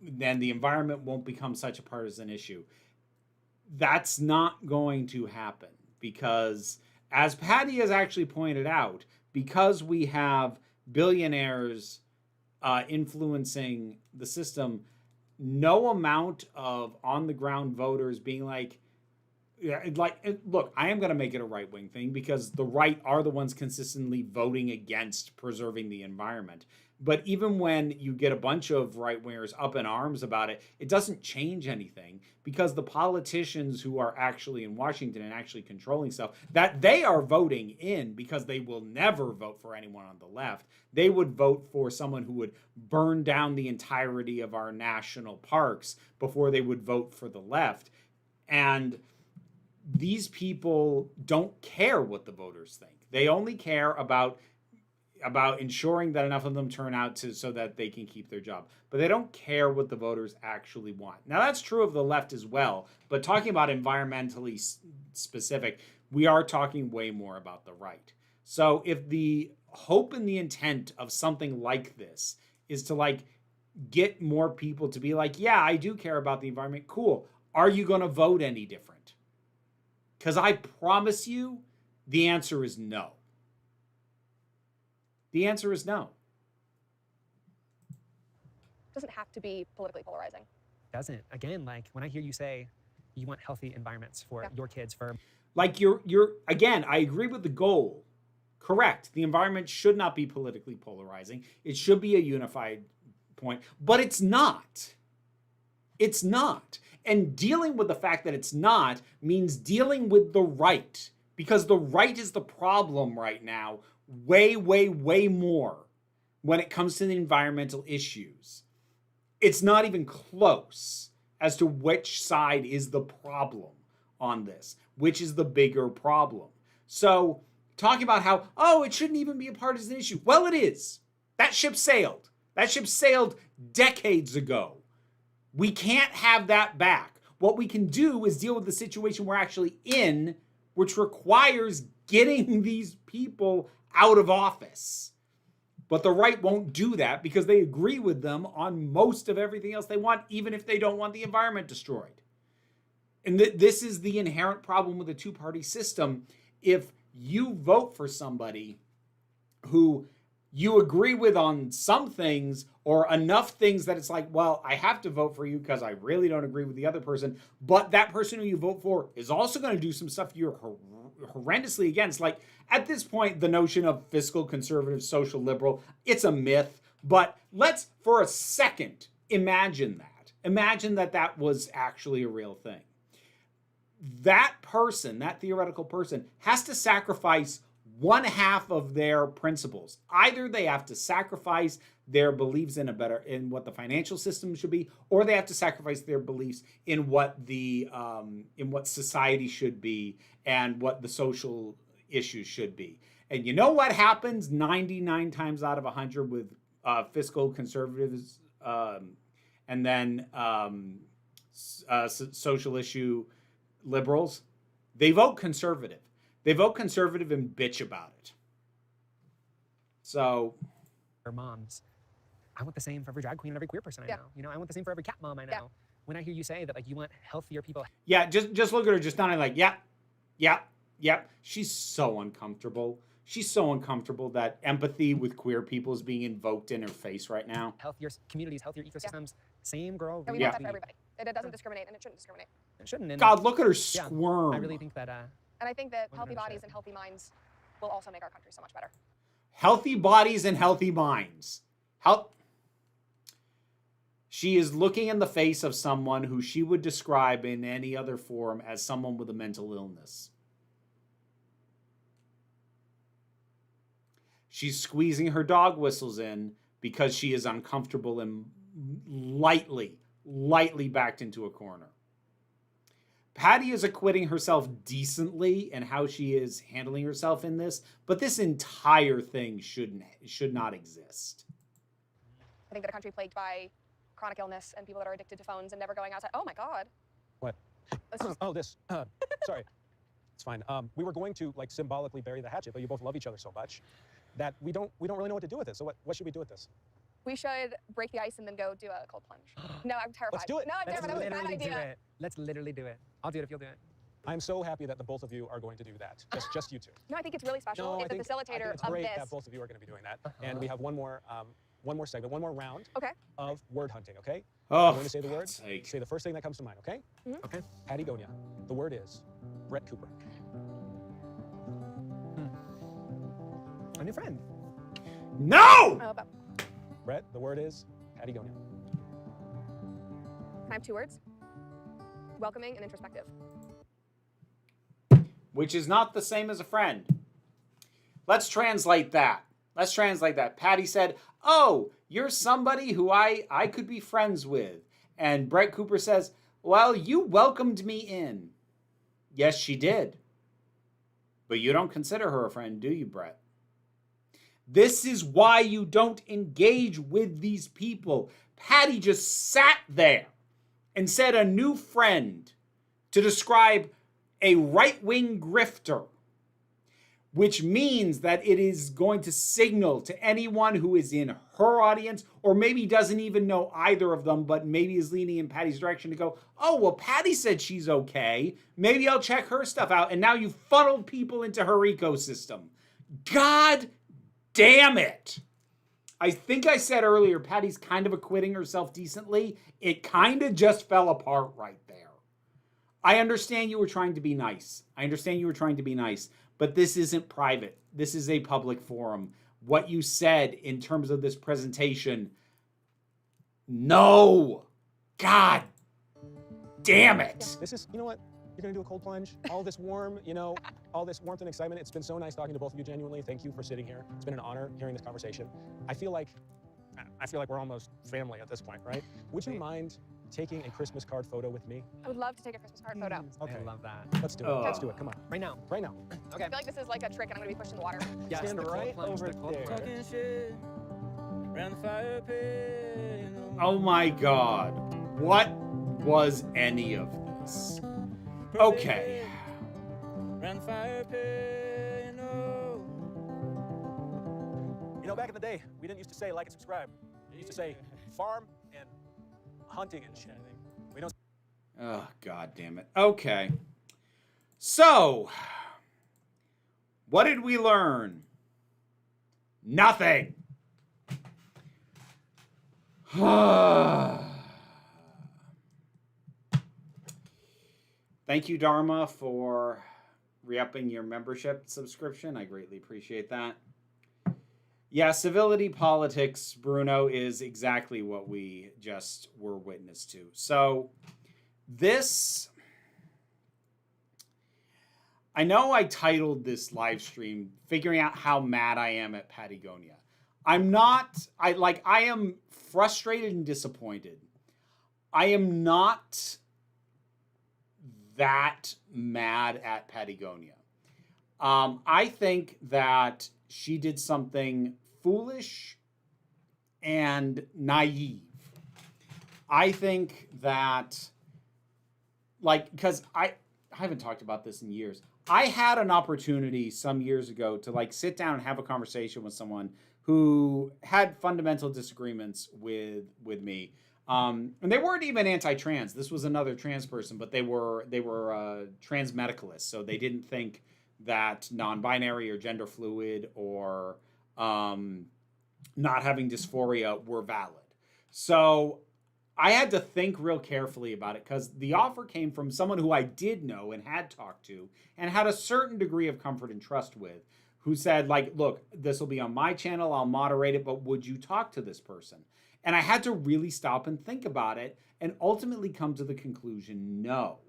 then the environment won't become such a partisan issue. That's not going to happen because, as Pattie has actually pointed out, because we have billionaires influencing the system, no amount of on-the-ground voters being like, look, I am going to make it a right-wing thing because the right are the ones consistently voting against preserving the environment. But even when you get a bunch of right-wingers up in arms about it, it doesn't change anything because the politicians who are actually in Washington and actually controlling stuff, that they are voting in because they will never vote for anyone on the left. They would vote for someone who would burn down the entirety of our national parks before they would vote for the left. And these people don't care what the voters think. They only care about ensuring that enough of them turn out so that they can keep their job. But they don't care what the voters actually want. Now, that's true of the left as well. But talking about environmentally specific, we are talking way more about the right. So if the hope and the intent of something like this is to like get more people to be like, yeah, I do care about the environment. Cool. Are you going to vote any different? Because I promise you, the answer is no. The answer is no. Doesn't have to be politically polarizing. Doesn't. Again, like when I hear you say you want healthy environments for your kids, for like you're again, I agree with the goal. Correct. The environment should not be politically polarizing. It should be a unified point, but it's not. It's not. And dealing with the fact that it's not means dealing with the right, because the right is the problem right now, way, way, way more when it comes to the environmental issues. It's not even close as to which side is the problem on this, which is the bigger problem. So talking about how, oh, it shouldn't even be a partisan issue. Well, it is. That ship sailed. That ship sailed decades ago. We can't have that back. What we can do is deal with the situation we're actually in, which requires getting these people out of office. But the right won't do that because they agree with them on most of everything else they want, even if they don't want the environment destroyed. And this is the inherent problem with a two-party system. If you vote for somebody who you agree with on some things or enough things that it's like, well, I have to vote for you because I really don't agree with the other person, but that person who you vote for is also going to do some stuff you're horrendously against. Like at this point, the notion of fiscal conservative, social liberal, it's a myth, but let's for a second imagine that. Imagine that that was actually a real thing. That person, that theoretical person, has to sacrifice one half of their principles. Either they have to sacrifice their beliefs in what the financial system should be, or they have to sacrifice their beliefs in what what society should be and what the social issues should be. And you know what happens 99 times out of 100 with fiscal conservatives and then social issue liberals? They vote conservative. They vote conservative and bitch about it. So, for moms, I want the same for every drag queen and every queer person I know. You know, I want the same for every cat mom I know. Yeah. When I hear you say that, like, you want healthier people. Yeah, just look at her, just nodding like, yeah. She's so uncomfortable. She's so uncomfortable that empathy with queer people is being invoked in her face right now. Healthier communities, healthier ecosystems. Same girl. And we want that for everybody. It doesn't discriminate, and it shouldn't discriminate. It shouldn't. And God, look at her squirm. I really think that. And I think that healthy bodies and healthy minds will also make our country so much better. Healthy bodies and healthy minds. She is looking in the face of someone who she would describe in any other form as someone with a mental illness. She's squeezing her dog whistles in because she is uncomfortable and lightly backed into a corner. Pattie is acquitting herself decently in how she is handling herself in this, but this entire thing should not exist. I think that a country plagued by chronic illness and people that are addicted to phones and never going outside. Oh my God. What? Sorry. It's fine. We were going to like symbolically bury the hatchet, but you both love each other so much that we don't really know what to do with it. So what should we do with this? We should break the ice and then go do a cold plunge. No, I'm terrified. Let's do it. No, I'm terrified. That was a bad idea. Let's literally do it. I'll do it if you'll do it. I'm so happy that the both of you are going to do that. Just you two. No, I think it's really special. It's the facilitator I think it's of great this. that both of you are going to be doing that. And we have one more segment, one more round of word hunting, okay? Oh, I'm going to say the word. Say the first thing that comes to mind, okay? Mm-hmm. Okay. Pattie, Gonia. The word is Brett Cooper. A new friend. No! But Brett, the word is Pattie, Gonia. can I have 2 words? Welcoming and introspective. Which is not the same as a friend. Let's translate that. Pattie said, oh, you're somebody who I could be friends with. And Brett Cooper says, Well, you welcomed me in. Yes, she did. But you don't consider her a friend, do you, Brett? This is why you don't engage with these people. Pattie just sat there and said a new friend to describe a right-wing grifter, which means that it is going to signal to anyone who is in her audience, or maybe doesn't even know either of them, but maybe is leaning in Pattie's direction to go, oh, well, Pattie said she's okay. Maybe I'll check her stuff out. And now you funneled people into her ecosystem. God damn it. I think I said earlier, Pattie's kind of acquitting herself decently. It kind of just fell apart right there. I understand you were trying to be nice. But this isn't private. This is a public forum. What you said in terms of this presentation, no. God damn it. This is, you know what? You're gonna do a cold plunge. All this warm, all this warmth and excitement. It's been so nice talking to both of you genuinely. Thank you for sitting here. It's been an honor hearing this conversation. I feel like we're almost family at this point, right? Would you mind taking a Christmas card photo with me? I would love to take a Christmas card photo. Okay. I love that. Let's do it. Let's do it. Come on. Right now. Right now. Okay. I feel like this is like a trick and I'm gonna be pushed in the water. Yes, Stand the cold right plunge, over the cold there. plunge. Talking shit around the fire pit, you know. Oh my God. What was any of this? Okay. Around the fire pit, you know. Back in the day, we didn't used to say like and subscribe. We used to say farm and hunting and shit. We don't. Oh, God damn it. Okay. So, what did we learn? Nothing. Thank you, Dharma, for re-upping your membership subscription. I greatly appreciate that. Yeah, civility politics, Bruno, is exactly what we just were witness to. So this, I know I titled this live stream, figuring out how mad I am at Pattie Gonia. I am frustrated and disappointed. I am not that mad at Pattie Gonia. I think that she did something foolish and naive. I think that, because I haven't talked about this in years. I had an opportunity some years ago to sit down and have a conversation with someone who had fundamental disagreements with me. And they weren't even anti-trans. This was another trans person, but they were trans medicalists. So they didn't think that non-binary or gender fluid or not having dysphoria were valid. So I had to think real carefully about it because the offer came from someone who I did know and had talked to and had a certain degree of comfort and trust with, who said, look, this will be on my channel, I'll moderate it, but would you talk to this person? And I had to really stop and think about it and ultimately come to the conclusion, no.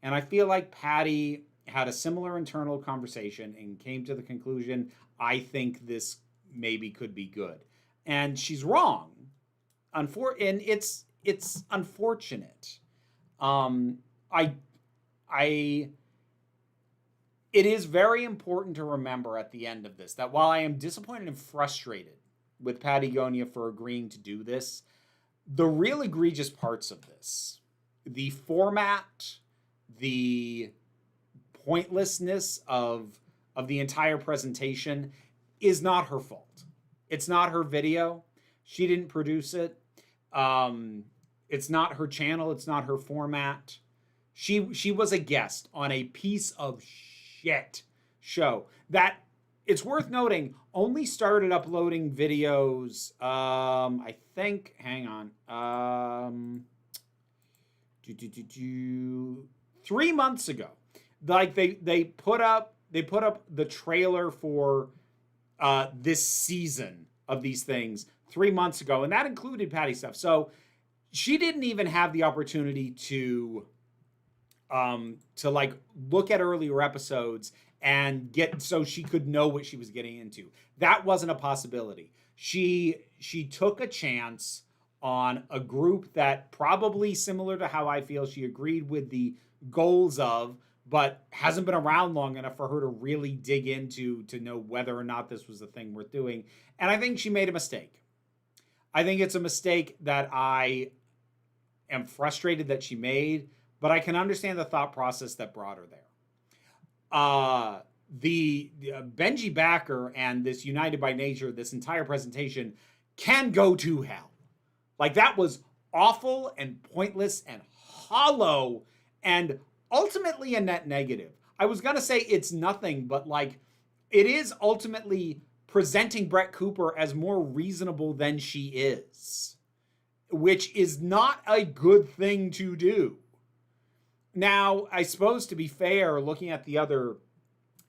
And I feel like Pattie had a similar internal conversation and came to the conclusion, I think this maybe could be good. And she's wrong. And it's unfortunate. It is very important to remember at the end of this that while I am disappointed and frustrated with Pattie Gonia for agreeing to do this, the real egregious parts of this, the format, the pointlessness of the entire presentation is not her fault. It's not her video. She didn't produce it. It's not her channel. It's not her format. She was a guest on a piece of shit show that, it's worth noting, only started uploading videos, I think, hang on, 3 months ago. They put up the trailer for this season of these things 3 months ago, and that included Pattie stuff. So she didn't even have the opportunity to look at earlier episodes and so she could know what she was getting into. That wasn't a possibility. She took a chance on a group that probably similar to how I feel she agreed with the goals of, but hasn't been around long enough for her to really dig into to know whether or not this was the thing worth doing. And I think she made a mistake. I think it's a mistake that I am frustrated that she made, but I can understand the thought process that brought her there. The Benji Backer and this United by Nature, this entire presentation can go to hell. Like, that was awful and pointless and hollow and ultimately a net negative. I was going to say it's nothing, but like, it is ultimately presenting Brett Cooper as more reasonable than she is, which is not a good thing to do. Now, I suppose to be fair, looking at the other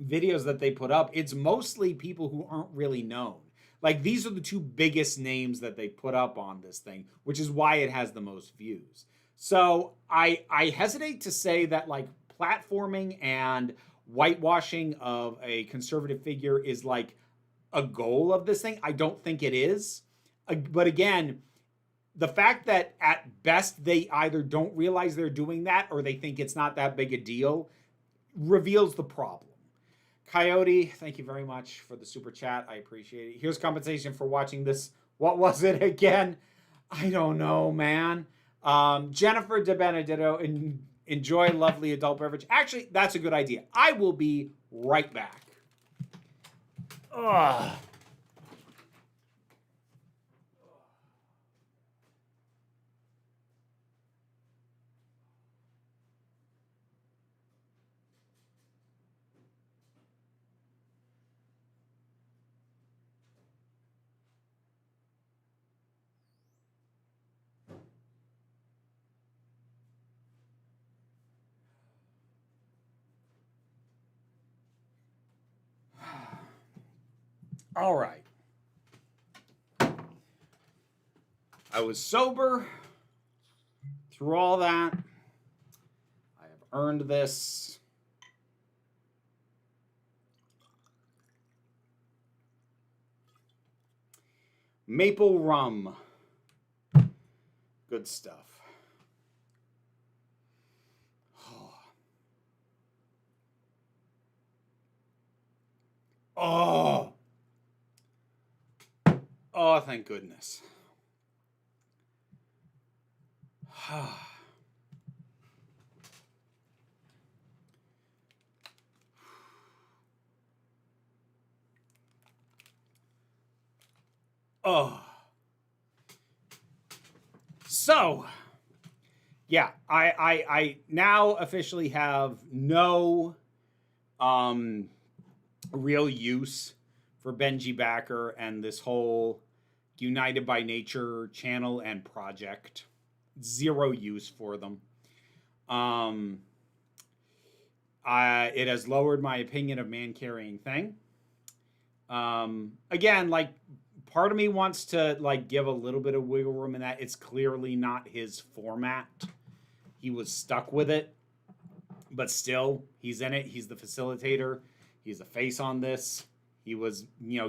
videos that they put up, it's mostly people who aren't really known. Like, these are the two biggest names that they put up on this thing, which is why it has the most views. So I hesitate to say that, like, platforming and whitewashing of a conservative figure is like a goal of this thing. I don't think it is. But again, the fact that at best they either don't realize they're doing that or they think it's not that big a deal reveals the problem. Coyote, thank you very much for the super chat. I appreciate it. Here's compensation for watching this. What was it again? I don't know, man. Jennifer De Benedetto, enjoy lovely adult beverage. Actually, that's a good idea. I will be right back. Ugh. All right. I was sober through all that. I have earned this. Maple rum. Good stuff. Oh. Oh, thank goodness. Oh. So, yeah, I now officially have no real use for Benji Backer and this whole United by Nature channel and project. Zero use for them. It has lowered my opinion of Man Carrying Thing. Again, like, part of me wants to, like, give a little bit of wiggle room in that. It's clearly not his format. He was stuck with it. But still, he's in it. He's the facilitator. He's the face on this. He was,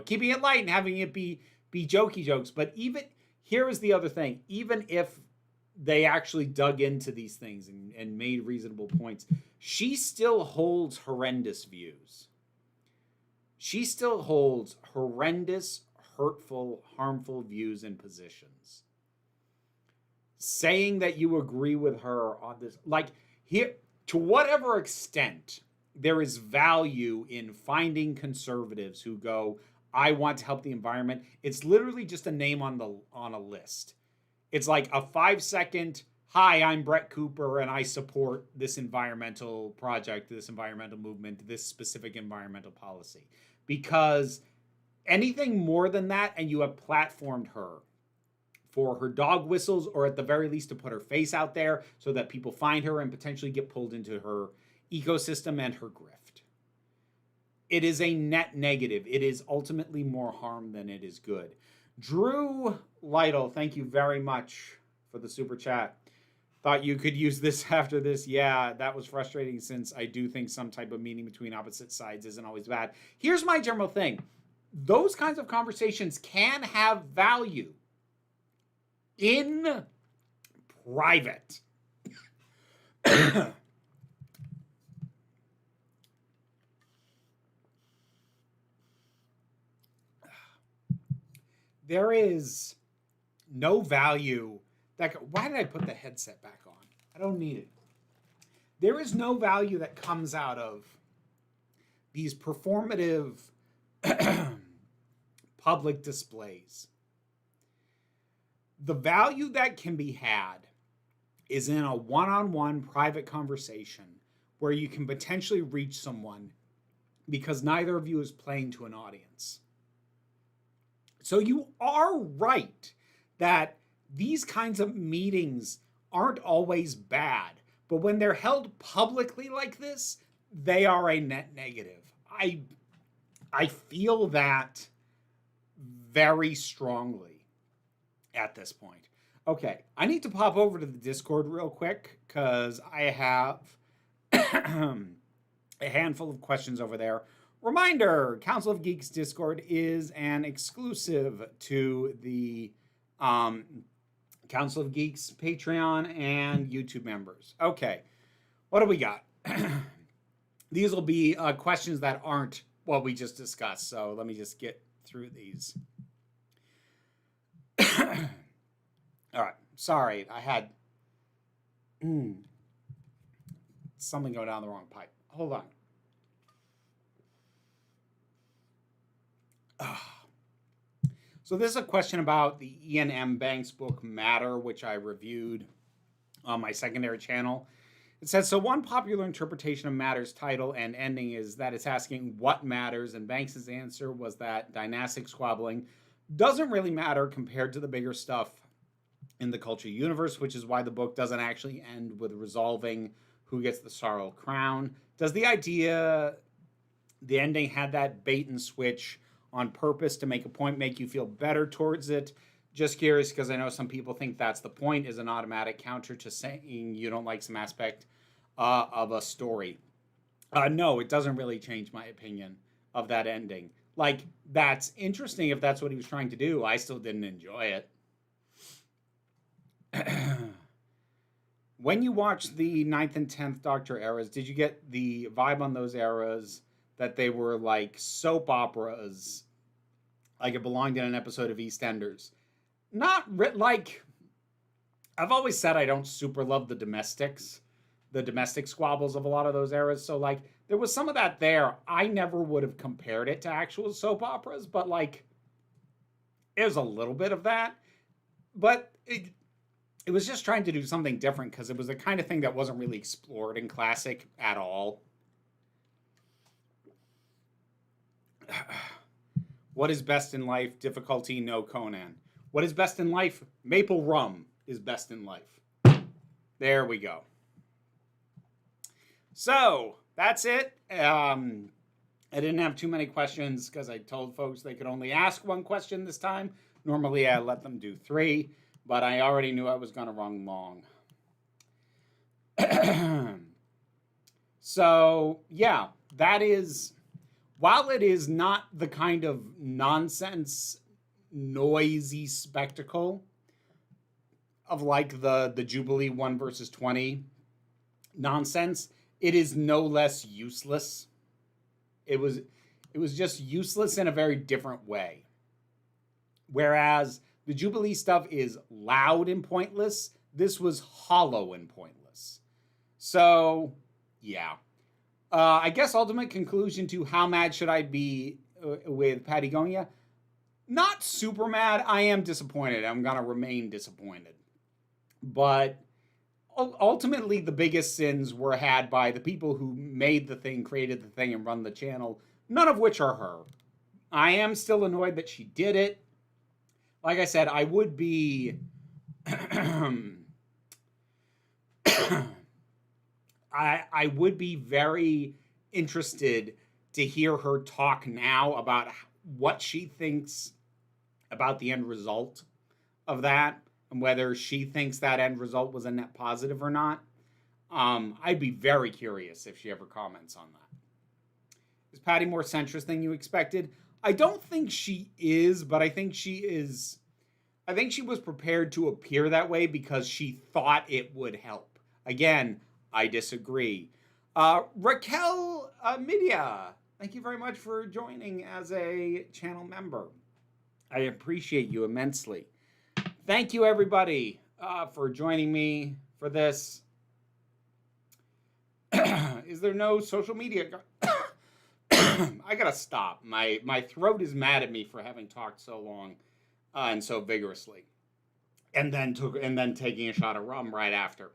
keeping it light and having it be jokey jokes. But even, here is the other thing. Even if they actually dug into these things and made reasonable points, she still holds horrendous views. She still holds horrendous, hurtful, harmful views and positions. Saying that you agree with her on this, like, here, to whatever extent there is value in finding conservatives who go, I want to help the environment. It's literally just a name on a list. It's like a 5-second, hi, I'm Brett Cooper and I support this environmental project, this environmental movement, this specific environmental policy. Because anything more than that, and you have platformed her for her dog whistles, or at the very least to put her face out there so that people find her and potentially get pulled into her ecosystem and her grift. It is a net negative. It is ultimately more harm than it is good. Drew Lytle, thank you very much for the super chat. Thought you could use this after this. Yeah, that was frustrating since I do think some type of meeting between opposite sides isn't always bad. Here's my general thing. Those kinds of conversations can have value. in private. There is no value that. Why did I put the headset back on? I don't need it. There is no value that comes out of these performative public displays. The value that can be had is in a one-on-one private conversation where you can potentially reach someone because neither of you is playing to an audience. So you are right that these kinds of meetings aren't always bad, but when they're held publicly like this, they are a net negative. I feel that very strongly at this point. Okay, I need to pop over to the Discord real quick because I have a handful of questions over there. Reminder, Council of Geeks Discord is an exclusive to the Council of Geeks Patreon and YouTube members. Okay, what do we got? These will be questions that aren't what we just discussed, so let me just get through these. All right, sorry, I had something go down the wrong pipe. Hold on. So this is a question about the Ian M. Banks book Matter, which I reviewed on my secondary channel. It says, so one popular interpretation of Matter's title and ending is that it's asking what matters, and Banks's answer was that dynastic squabbling doesn't really matter compared to the bigger stuff in the culture universe, which is why the book doesn't actually end with resolving who gets the sorrel crown. Does the ending had that bait and switch on purpose to make a point make you feel better towards it? Just curious, because I know some people think that's the point, is an automatic counter to saying you don't like some aspect of a story. No, it doesn't really change my opinion of that ending. Like, that's interesting if that's what he was trying to do. I still didn't enjoy it. When you watched the 9th and 10th Doctor eras, did you get the vibe on those eras that they were like soap operas, like it belonged in an episode of EastEnders? Not like, I've always said I don't super love the domestic squabbles of a lot of those eras. So like there was some of that there. I never would have compared it to actual soap operas, but like it was a little bit of that. But it was just trying to do something different because it was the kind of thing that wasn't really explored in classic at all. What is best in life? Difficulty, no Conan. What is best in life? Maple rum is best in life. There we go. So, that's it. I didn't have too many questions because I told folks they could only ask one question this time. Normally, I let them do 3, but I already knew I was going to run long. So, yeah, that is... While it is not the kind of nonsense, noisy spectacle of like the Jubilee 1 versus 20 nonsense, it is no less useless. It was just useless in a very different way. Whereas the Jubilee stuff is loud and pointless, this was hollow and pointless. So, yeah. I guess ultimate conclusion to how mad should I be with Pattie Gonia? Not super mad. I am disappointed. I'm going to remain disappointed. But ultimately, the biggest sins were had by the people who made the thing, created the thing, and run the channel, none of which are her. I am still annoyed that she did it. Like I said, I would be... I would be very interested to hear her talk now about what she thinks about the end result of that and whether she thinks that end result was a net positive or not. I'd be very curious if she ever comments on that. Is Pattie more centrist than you expected? I don't think she is, but I think she is... I think she was prepared to appear that way because she thought it would help. Again, I disagree. Raquel Midia, thank you very much for joining as a channel member. I appreciate you immensely. Thank you, everybody, for joining me for this. Is there no social media? I gotta stop. My throat is mad at me for having talked so long and so vigorously, and then taking a shot of rum right after.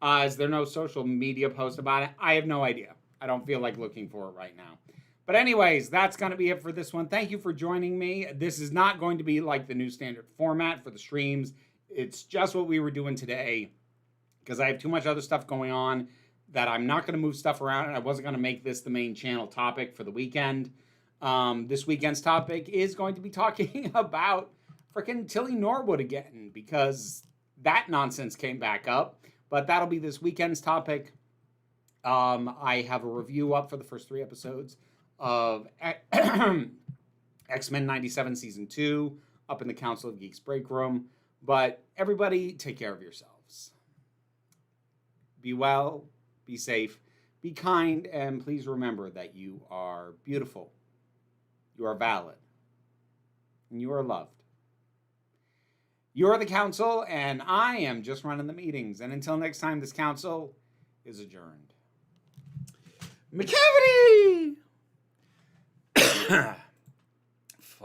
Is there no social media post about it? I have no idea. I don't feel like looking for it right now. But anyways, that's going to be it for this one. Thank you for joining me. This is not going to be like the new standard format for the streams. It's just what we were doing today because I have too much other stuff going on that I'm not going to move stuff around, and I wasn't going to make this the main channel topic for the weekend. This weekend's topic is going to be talking about frickin' Tilly Norwood again because that nonsense came back up. But that'll be this weekend's topic. I have a review up for the first 3 episodes of X-Men 97 Season 2 up in the Council of Geeks break room. But everybody, take care of yourselves. Be well, be safe, be kind, and please remember that you are beautiful, you are valid, and you are loved. You're the council, and I am just running the meetings. And until next time, this council is adjourned. McCavity!